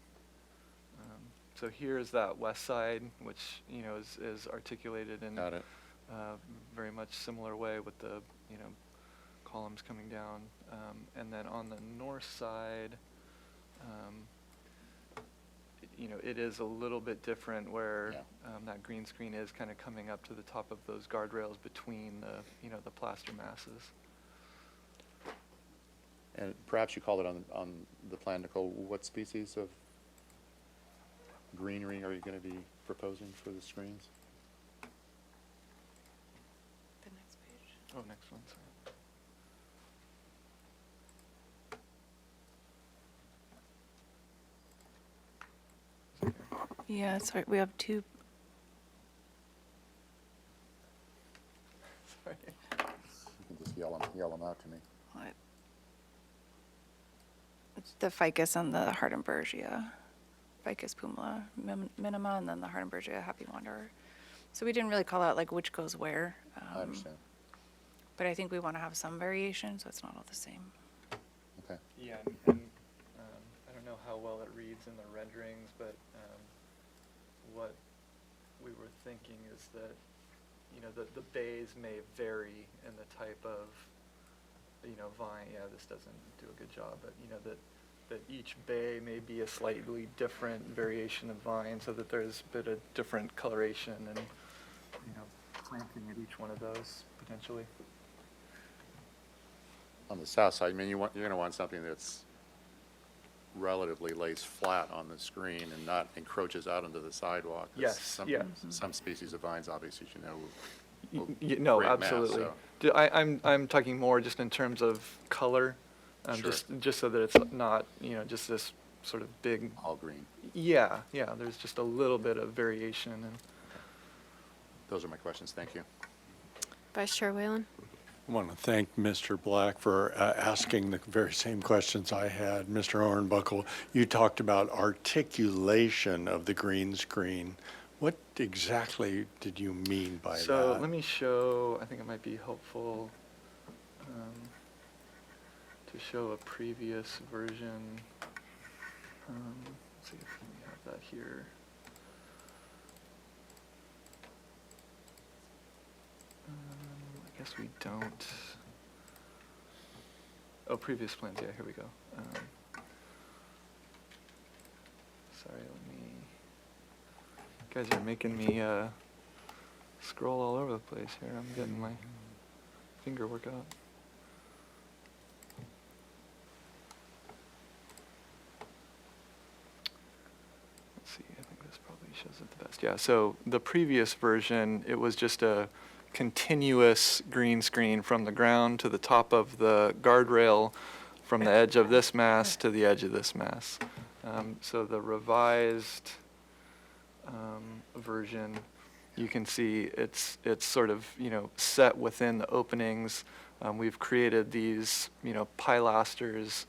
so here's that west side, which is articulated in Got it. very much similar way with the columns coming down, and then on the north side, it is a little bit different where that green screen is kind of coming up to the top of those guardrails between the plaster masses. And perhaps you called it on the plan, Nicole, what species of greenery are you going to be proposing for the screens? The next page. Oh, next one, sorry. Yeah, sorry, we have two. Sorry. You can just yell them out to me. What? It's the ficus and the Hardenbergia. Ficus pumila minima, and then the Hardenbergia happy wanderer. So we didn't really call out like which goes where. I understand. But I think we want to have some variation, so it's not all the same. Okay. Yeah, and I don't know how well it reads in the renderings, but what we were thinking is that, the bays may vary in the type of, vine. Yeah, this doesn't do a good job, but, that each bay may be a slightly different variation of vine, so that there's a bit of different coloration and, planting at each one of those potentially. On the south side, I mean, you're going to want something that's relatively lays flat on the screen and not encroaches out into the sidewalk. 'Cause Yes, yeah. Some species of vines, obviously, as you know, will No, create mass, absolutely. so- I'm talking more just in terms of color, Sure. just so that it's not, just this sort of big. All green. Yeah, there's just a little bit of variation. And Those are my questions. Thank you. Vice Chair Whalen? I want to thank Mr. Black for asking the very same questions I had. Mr. Ornbuckle, you talked about articulation of the green screen. What exactly did you mean by that? so let me show, I think it might be helpful to show a previous version. Let's see if we have that here. I guess we don't. Oh, previous plans, yeah, here we go. Sorry, you guys are making me scroll all over the place here. I'm getting my finger work out. Let's see, I think this probably shows it the best. Yeah, so the previous version, it was just a continuous green screen from the ground to the top of the guardrail, from the edge of this mass to the edge of this mass. So the revised version, you can see it's sort of, set within the openings. We've created these, pilasters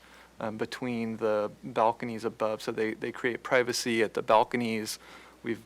between the balconies above, so they create privacy at the balconies. We've,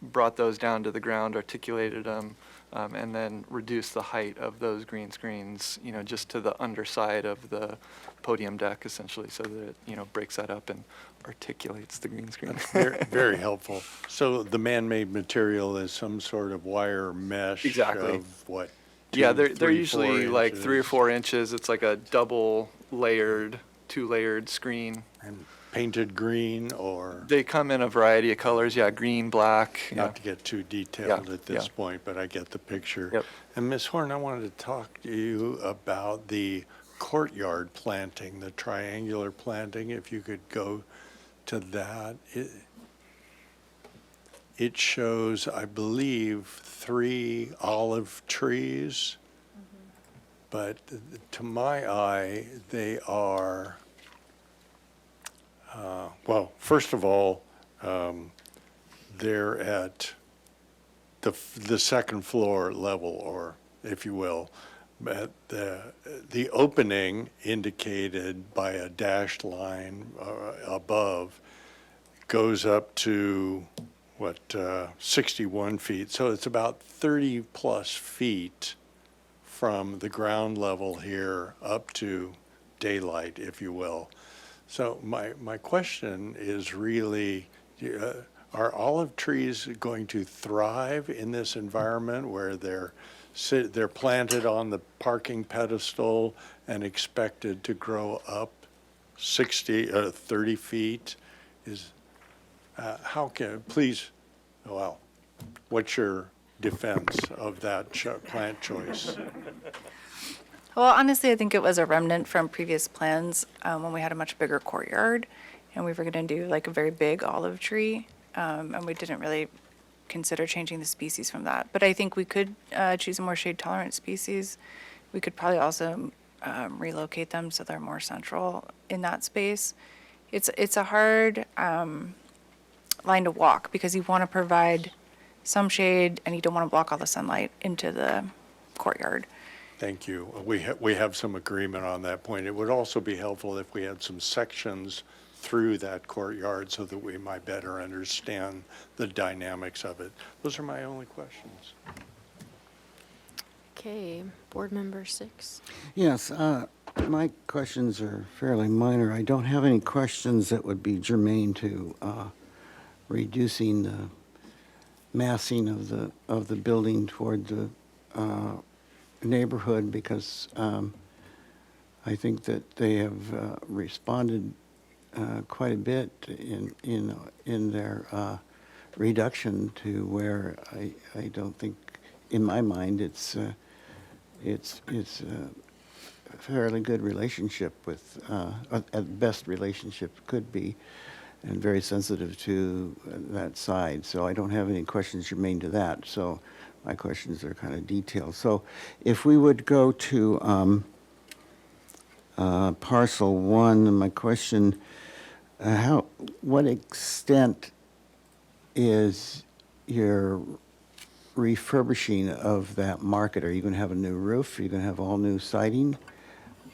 brought those down to the ground, articulated them, and then reduced the height of those green screens, just to the underside of the podium deck essentially, so that it, breaks that up and articulates the green screen. Very, very helpful. So the man-made material is some sort of wire mesh Exactly. of what? Yeah, two, they're three, usually 4 like 3 or inches? 4 inches. It's like a double layered, 2-layered screen. And painted green, or, They come in a variety of colors, green, black. not to get too detailed Yeah, at this yeah. point, but I get the picture. Yep. And Ms. Horn, I wanted to talk to you about the courtyard planting, the triangular planting, if you could go to that. It shows, I believe, 3 olive trees, but to my eye, they are, well, first of all, they're at the second floor level, or if you will. But the opening indicated by a dashed line above goes up to, 61 feet. So it's about 30 plus feet from the ground level here up to daylight, if you will. So my question is really, are olive trees going to thrive in this environment where they're planted on the parking pedestal and expected to grow up 30 feet? What's your defense of that plant choice? Well, honestly, I think it was a remnant from previous plans when we had a much bigger courtyard and we were going to do like a very big olive tree. And we didn't really consider changing the species from that. But I think we could choose a more shade-tolerant species. We could probably also relocate them so they're more central in that space. It's a hard line to walk because you want to provide some shade and you don't want to block all the sunlight into the courtyard. Thank you. We have some agreement on that point. It would also be helpful if we had some sections through that courtyard so that we might better understand the dynamics of it. Those are my only questions. Okay, board member 6. Yes, my questions are fairly minor. I don't have any questions that would be germane to reducing the massing of the building toward the neighborhood, because I think that they have responded quite a bit in their reduction to where I don't think, in my mind, it's a fairly good relationship with, at best relationship could be, and very sensitive to that side. So I don't have any questions germane to that. So my questions are kind of detailed. So if we would go to parcel 1, my question, what extent is your refurbishing of that market? Are you going to have a new roof? Are you going to have all new siding?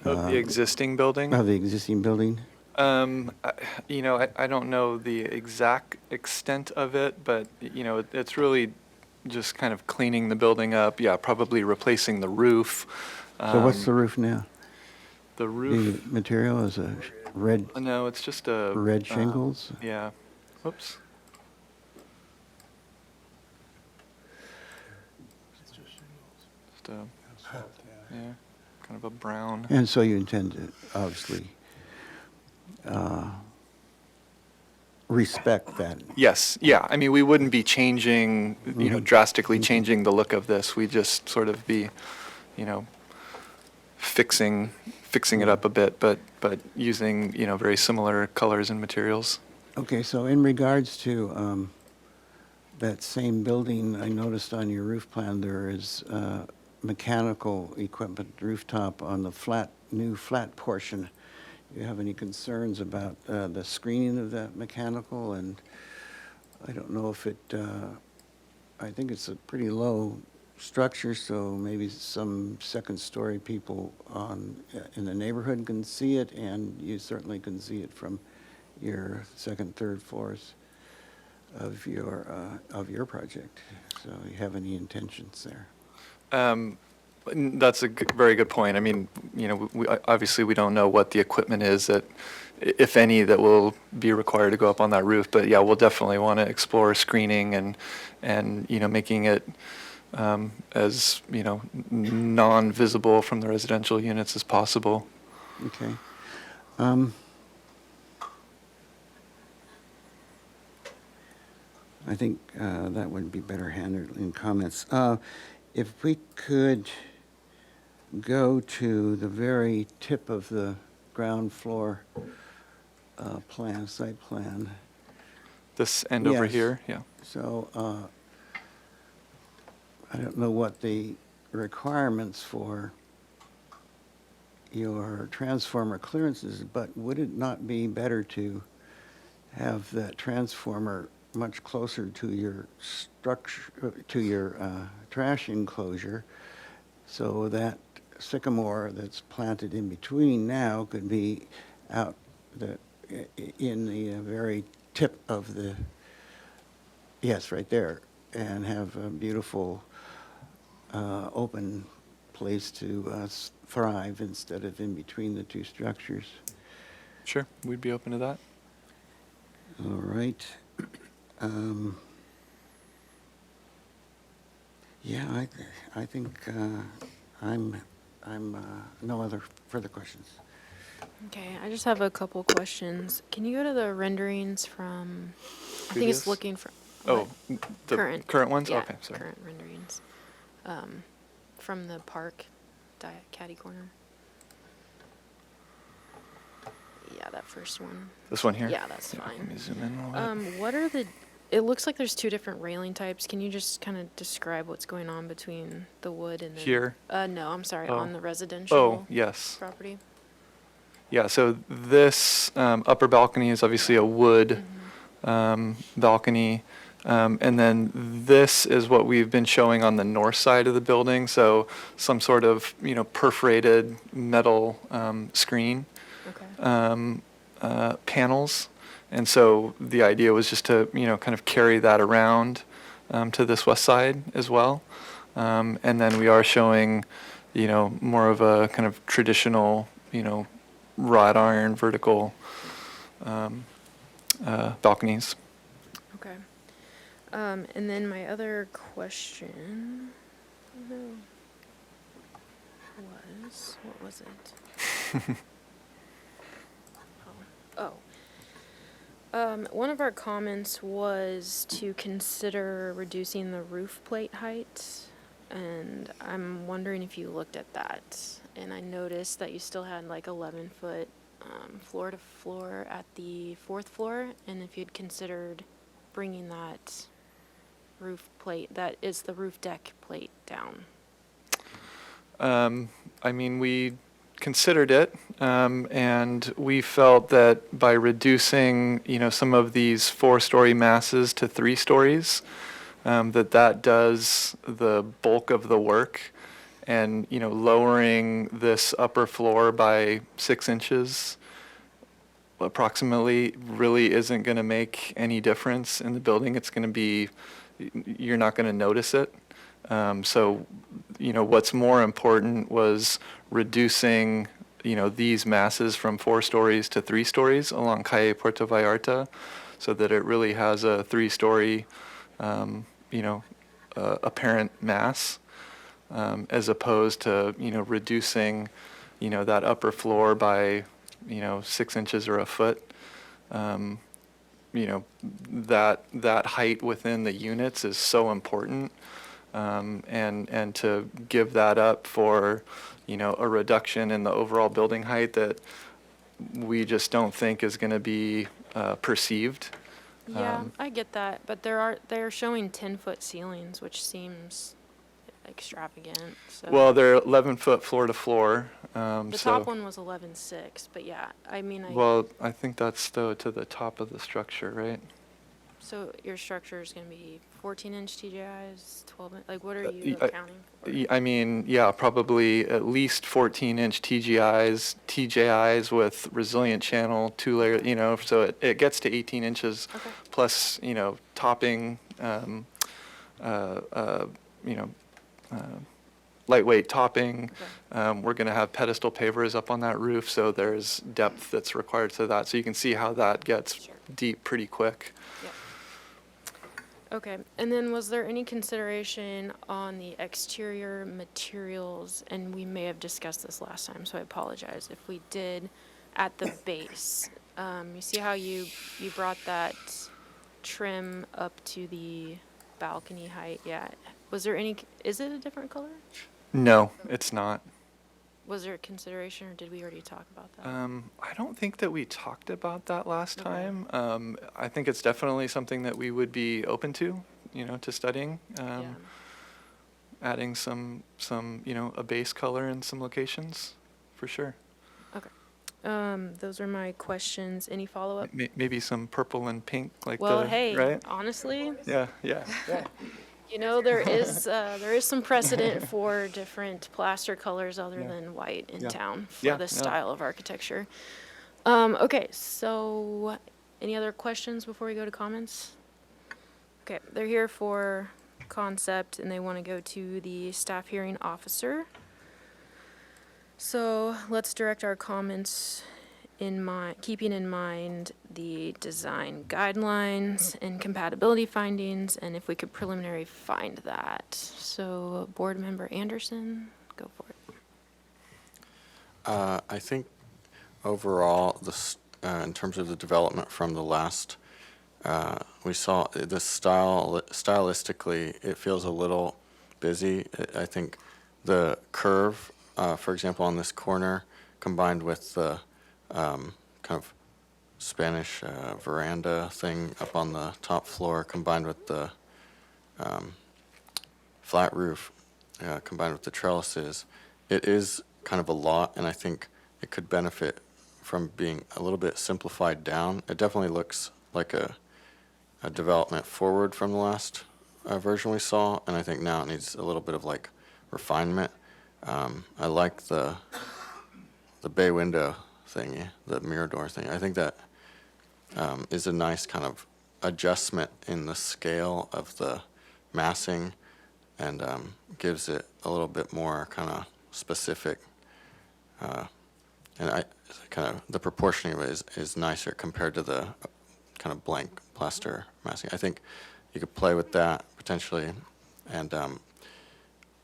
Of the existing building? Of the existing building? I don't know the exact extent of it, but, it's really just kind of cleaning the building up. Yeah, probably replacing the roof. So what's the roof now? The roof? The material is a red? No, it's just a... Red shingles? Yeah. Whoops. Just a, yeah, kind of a brown. And so you intend to, obviously, respect that? Yes, yeah. I mean, we wouldn't be changing, drastically changing the look of this. We'd just sort of be, fixing it up a bit, but using, very similar colors and materials. Okay, so in regards to that same building, I noticed on your roof plan there is mechanical equipment rooftop on the new flat portion. Do you have any concerns about the screening of that mechanical? And I don't know if I think it's a pretty low structure, so maybe some second-story people in the neighborhood can see it, and you certainly can see it from your second, third floors. of your project. So you have any intentions there? That's a very good point. I mean, you know, obviously we don't know what the equipment is that, if any, that will be required to go up on that roof. But yeah, we'll definitely want to explore screening and you know, making it as, you know, non-visible from the residential units as possible. Okay. I think that would be better handled in comments. If we could go to the very tip of the ground floor site plan. This end over Yes. here, yeah. So I don't know what the requirements for your transformer clearances, but would it not be better to have that transformer much closer to your structure, to your trash enclosure, so that sycamore that's planted in between now could be out in the very tip of the, yes, right there, and have a beautiful open place to thrive instead of in between the two structures. Sure, we'd be open to that. All right. Yeah, I think I'm no other further questions. Okay, I just have a couple questions. Can you go to the renderings from, I think it's Previous? looking for. Oh, the Current. current ones? Yeah, Okay, sorry. current renderings. From the park, caddy corner. Yeah, that first one. This one here? Yeah, that's Let fine. me zoom in a little bit. What are the, it looks like there's two different railing types. Can you just kind of describe what's going on between the wood and then? Here? No, I'm sorry, Oh. on the residential. Oh, yes. Property. Yeah, so this upper balcony is obviously a wood balcony. And then this is what we've been showing on the north side of the building. So some sort of, you know, perforated metal screen panels. And so the idea was just to, you know, kind of carry that around to this west side as well. And then we are showing, you know, more of a kind of traditional, you know, wrought iron vertical balconies. Okay. And then my other question was, what was it? One of our comments was to consider reducing the roof plate height, and I'm wondering if you looked at that. And I noticed that you still had like 11-foot floor to floor at the 4th floor, and if you'd considered bringing that roof plate, that is the roof deck plate, down. I mean, we considered it, and we felt that by reducing, you know, some of these 4-story masses to 3 stories, that does the bulk of the work, and, you know, lowering this upper floor by 6 inches approximately really isn't going to make any difference in the building. It's going to be, you're not going to notice it. So, you know, what's more important was reducing, you know, these masses from 4 stories to 3 stories along Calle Puerto Vallarta, so that it really has a 3-story, you know, apparent mass, as opposed to, you know, reducing, you know, that upper floor by, you know, 6 inches or a foot. You know, that height within the units is so important. And to give that up for, you know, a reduction in the overall building height that we just don't think is going to be perceived. Yeah, I get that, but they're showing 10-foot ceilings, which seems extravagant. So Well, they're 11-foot floor to floor. the top one was 11.6, but yeah, I mean, Well, I think that's though to the top of the structure, right? So your structure is going to be 14-inch TGIs, 12, like what are you accounting for? I mean, yeah, probably at least 14-inch TJIs with resilient channel, 2-layer, so it gets to 18 inches Okay. plus, topping, lightweight topping. Okay. We're going to have pedestal pavers up on that roof, so there's depth that's required to that. So you can see how that gets deep pretty quick. Yep. Okay, and then was there any consideration on the exterior materials? And we may have discussed this last time, so I apologize if we did, at the base. You see how you brought that trim up to the balcony height? Yeah. Was there any, is it a different color? No, it's not. Was there a consideration, or did we already talk about that? I don't think that we talked about that last Okay. time. I think it's definitely something that we would be open to, to studying. Yeah. Adding some, a base color in some locations, for sure. Okay. Those are my questions. Any follow-up? Maybe some purple and pink, like Well, the, hey, right? honestly, Yeah. there is some precedent for different plaster colors other Yeah. than white in Yeah. town for Yeah, this yeah. style of architecture. Okay, so any other questions before we go to comments? Okay, they're here for concept and they want to go to the staff hearing officer. So let's direct our comments keeping in mind the design guidelines and compatibility findings, and if we could preliminary find that. So Board Member Anderson, go for it. I think overall, in terms of the development from the last, we saw the stylistically, it feels a little busy. I think the curve, for example, on this corner, combined with the kind of Spanish veranda thing up on the top floor, combined with the flat roof, combined with the trellises, it is kind of a lot, and I think it could benefit from being a little bit simplified down. It definitely looks like a development forward from the last version we saw, and I think now it needs a little bit of like refinement. I like the bay window thingy, the mirror door thing. I think that is a nice kind of adjustment in the scale of the massing, and gives it a little bit more kind of specific. And the proportioning of it is nicer compared to the kind of blank plaster massing. I think you could play with that potentially, and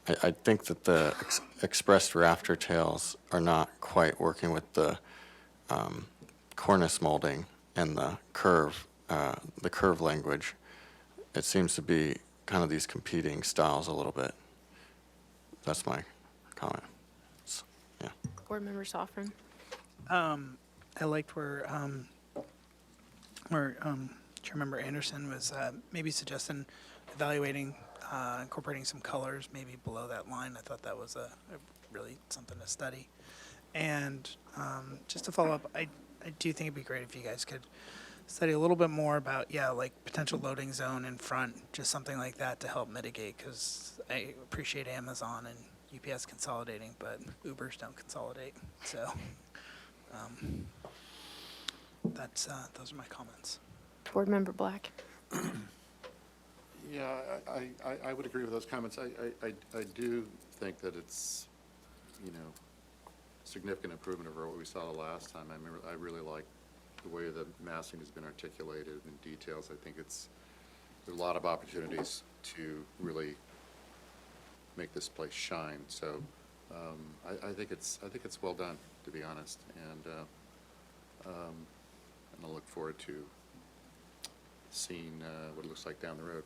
I think that the expressed rafter tails are not quite working with the cornice molding and the curve language. It seems to be kind of these competing styles a little bit. That's my comment. Yeah. Board Member Sofrin. I liked where Chairmember Anderson was maybe suggesting evaluating, incorporating some colors maybe below that line. I thought that was a really something to study. And just to follow up, I do think it'd be great if you guys could study a little bit more about, like potential loading zone in front, just something like that to help mitigate, because I appreciate Amazon and UPS consolidating, but Ubers don't consolidate. So those are my comments. Board Member Black. Yeah, I would agree with those comments. I do think that it's, significant improvement over what we saw last time. I really like the way the massing has been articulated in details. I think there's a lot of opportunities to really make this place shine. So I think it's well done, to be honest, and I look forward to seeing what it looks like down the road.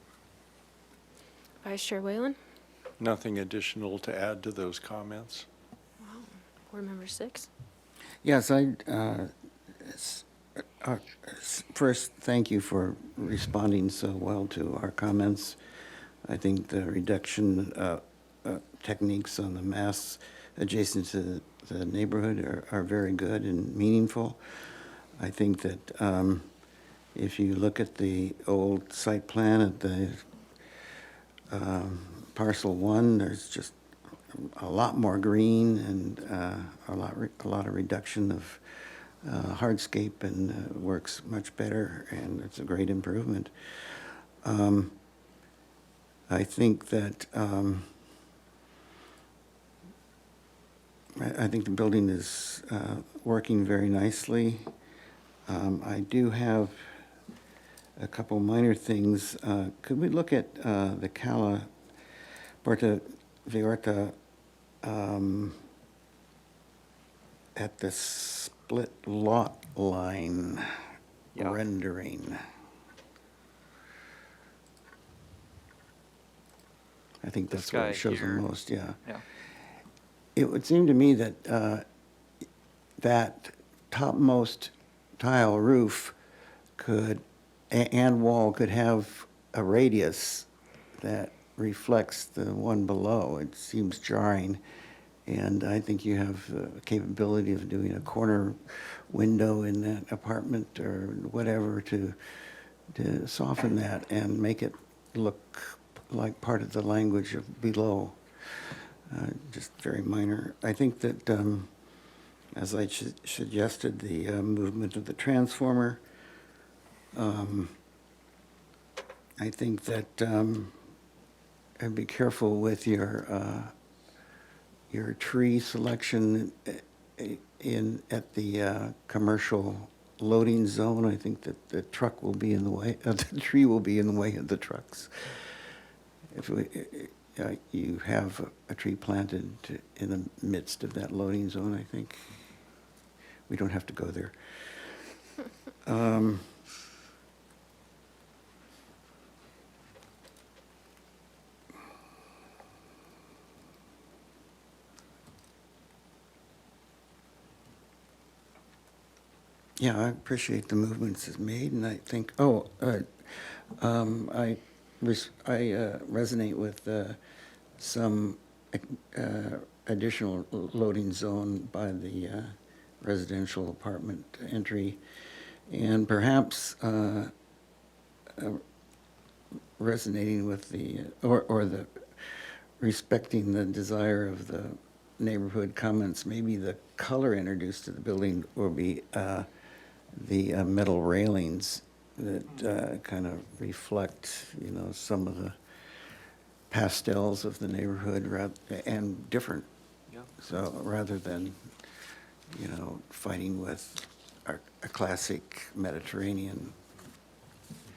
Vice Chair Whalen. Nothing additional to add to those comments. Wow. Board Member Six. Yes, first, thank you for responding so well to our comments. I think the reduction techniques on the mass adjacent to the neighborhood are very good and meaningful. I think that if you look at the old site plan at the parcel 1, there's just a lot more green and a lot of reduction of hardscape, and works much better, and it's a great improvement. I think that I think the building is working very nicely. I do have a couple minor things. Could we look at the Cala Porta Viorta at the split lot line rendering? I think This that's what guy it shows here. the most, yeah. Yeah. It would seem to me that that topmost tile roof could, and wall could have a radius that reflects the one below. It seems jarring, and I think you have the capability of doing a corner window in that apartment or whatever to soften that and make it look like part of the language of below. Just very minor. I think that, as I suggested, the movement of the transformer, I think that I'd be careful with your tree selection at the commercial loading zone. I think that the truck will be in the way, the tree will be in the way of the trucks. If you have a tree planted in the midst of that loading zone, I think we don't have to go there. Yeah, I appreciate the movements it's made, and I think, I resonate with some additional loading zone by the residential apartment entry, and perhaps resonating with the, or the, respecting the desire of the neighborhood comments. Maybe the color introduced to the building will be the metal railings that kind of reflect, some of the pastels of the neighborhood and different. Yeah. So rather than, fighting with a classic Mediterranean.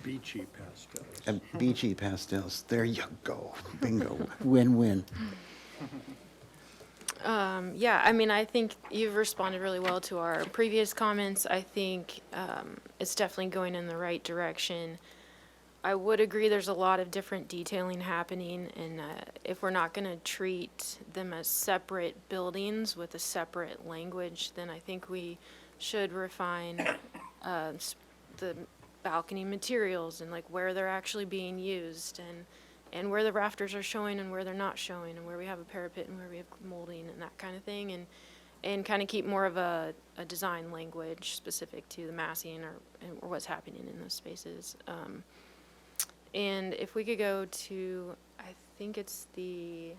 Beachy pastels. Beachy pastels. There you go. Bingo. Win-win. Yeah, I mean, I think you've responded really well to our previous comments. I think it's definitely going in the right direction. I would agree there's a lot of different detailing happening, and if we're not going to treat them as separate buildings with a separate language, then I think we should refine the balcony materials and like where they're actually being used, and where the rafters are showing and where they're not showing, and where we have a parapet and where we have molding and that kind of thing, and kind of keep more of a design language specific to the massing or what's happening in those spaces. And if we could go to, I think it's the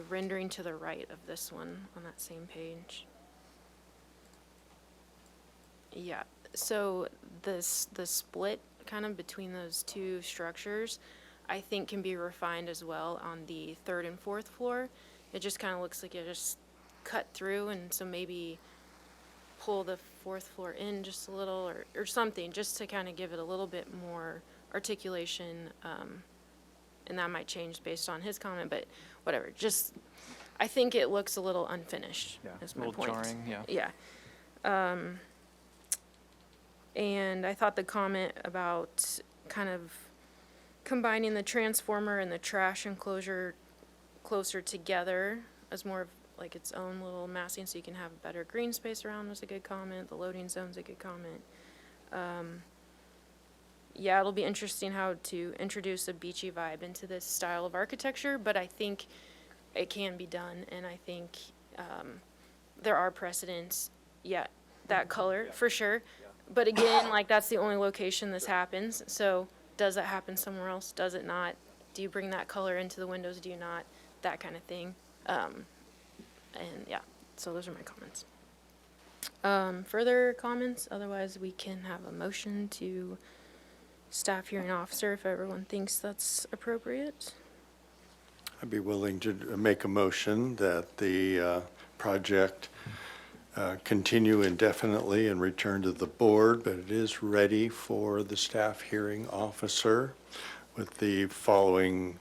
rendering to the right of this one on that same page. Yeah, so the split kind of between those two structures, I think can be refined as well on the 3rd and 4th floor. It just kind of looks like you just cut through, and so maybe pull the 4th floor in just a little or something, just to kind of give it a little bit more articulation, and that might change based on his comment, but whatever. Just, I think it looks a little unfinished. Yeah, is a my little point. jarring, yeah. Yeah. And I thought the comment about kind of combining the transformer and the trash enclosure closer together as more of like its own little massing, so you can have better green space around, was a good comment. The loading zone's a good comment. Yeah, it'll be interesting how to introduce a beachy vibe into this style of architecture, but I think it can be done, and I think there are precedents. Yeah, that color, for sure. But again, like, that's the only location this happens, so does it happen somewhere else? Does it not? Do you bring that color into the windows? Do you not? That kind of thing. And yeah, so those are my comments. Further comments? Otherwise, we can have a motion to staff hearing officer if everyone thinks that's appropriate. I'd be willing to make a motion that the project continue indefinitely and return to the board, but it is ready for the staff hearing officer with the following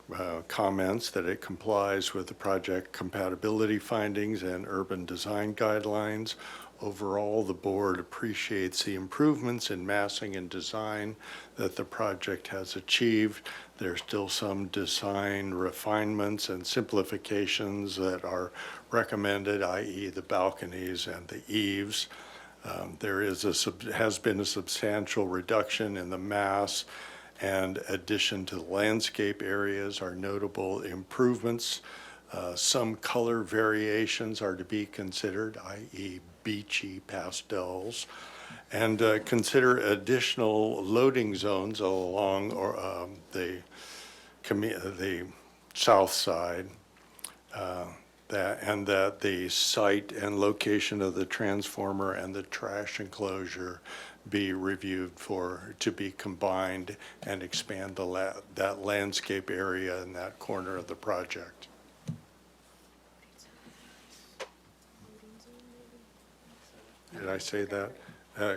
comments: that it complies with the project compatibility findings and urban design guidelines. Overall, the board appreciates the improvements in massing and design that the project has achieved. There's still some design refinements and simplifications that are recommended, i.e. the balconies and the eaves. There has been a substantial reduction in the mass, and addition to the landscape areas are notable improvements. Some color variations are to be considered, i.e. beachy pastels, and consider additional loading zones along the south side, and that the site and location of the transformer and the trash enclosure be reviewed to be combined and expand that landscape area in that corner of the project. Did I say that?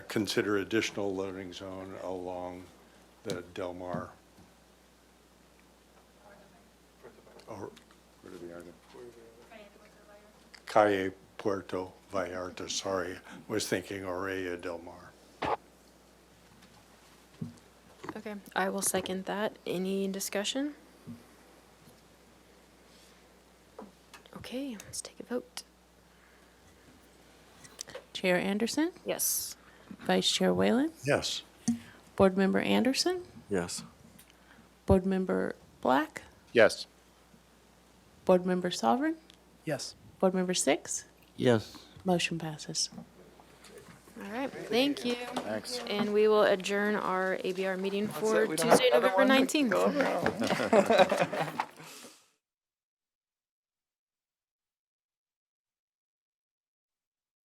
Consider additional loading zone along the Del Mar. Or Calle Puerto Vallarta, sorry. Was thinking Orella Del Mar. Okay, I will second that. Any discussion? Okay, let's take a vote. Chair Anderson, Yes. Vice Chair Whalen, Yes. Board Member Anderson, Yes. Board Member Black, Yes. Board Member Sovereign, Yes. Board Member Six. Yes. Motion passes. All right, thank you. Thanks. And we will adjourn our ABR meeting for Tuesday, November 19th.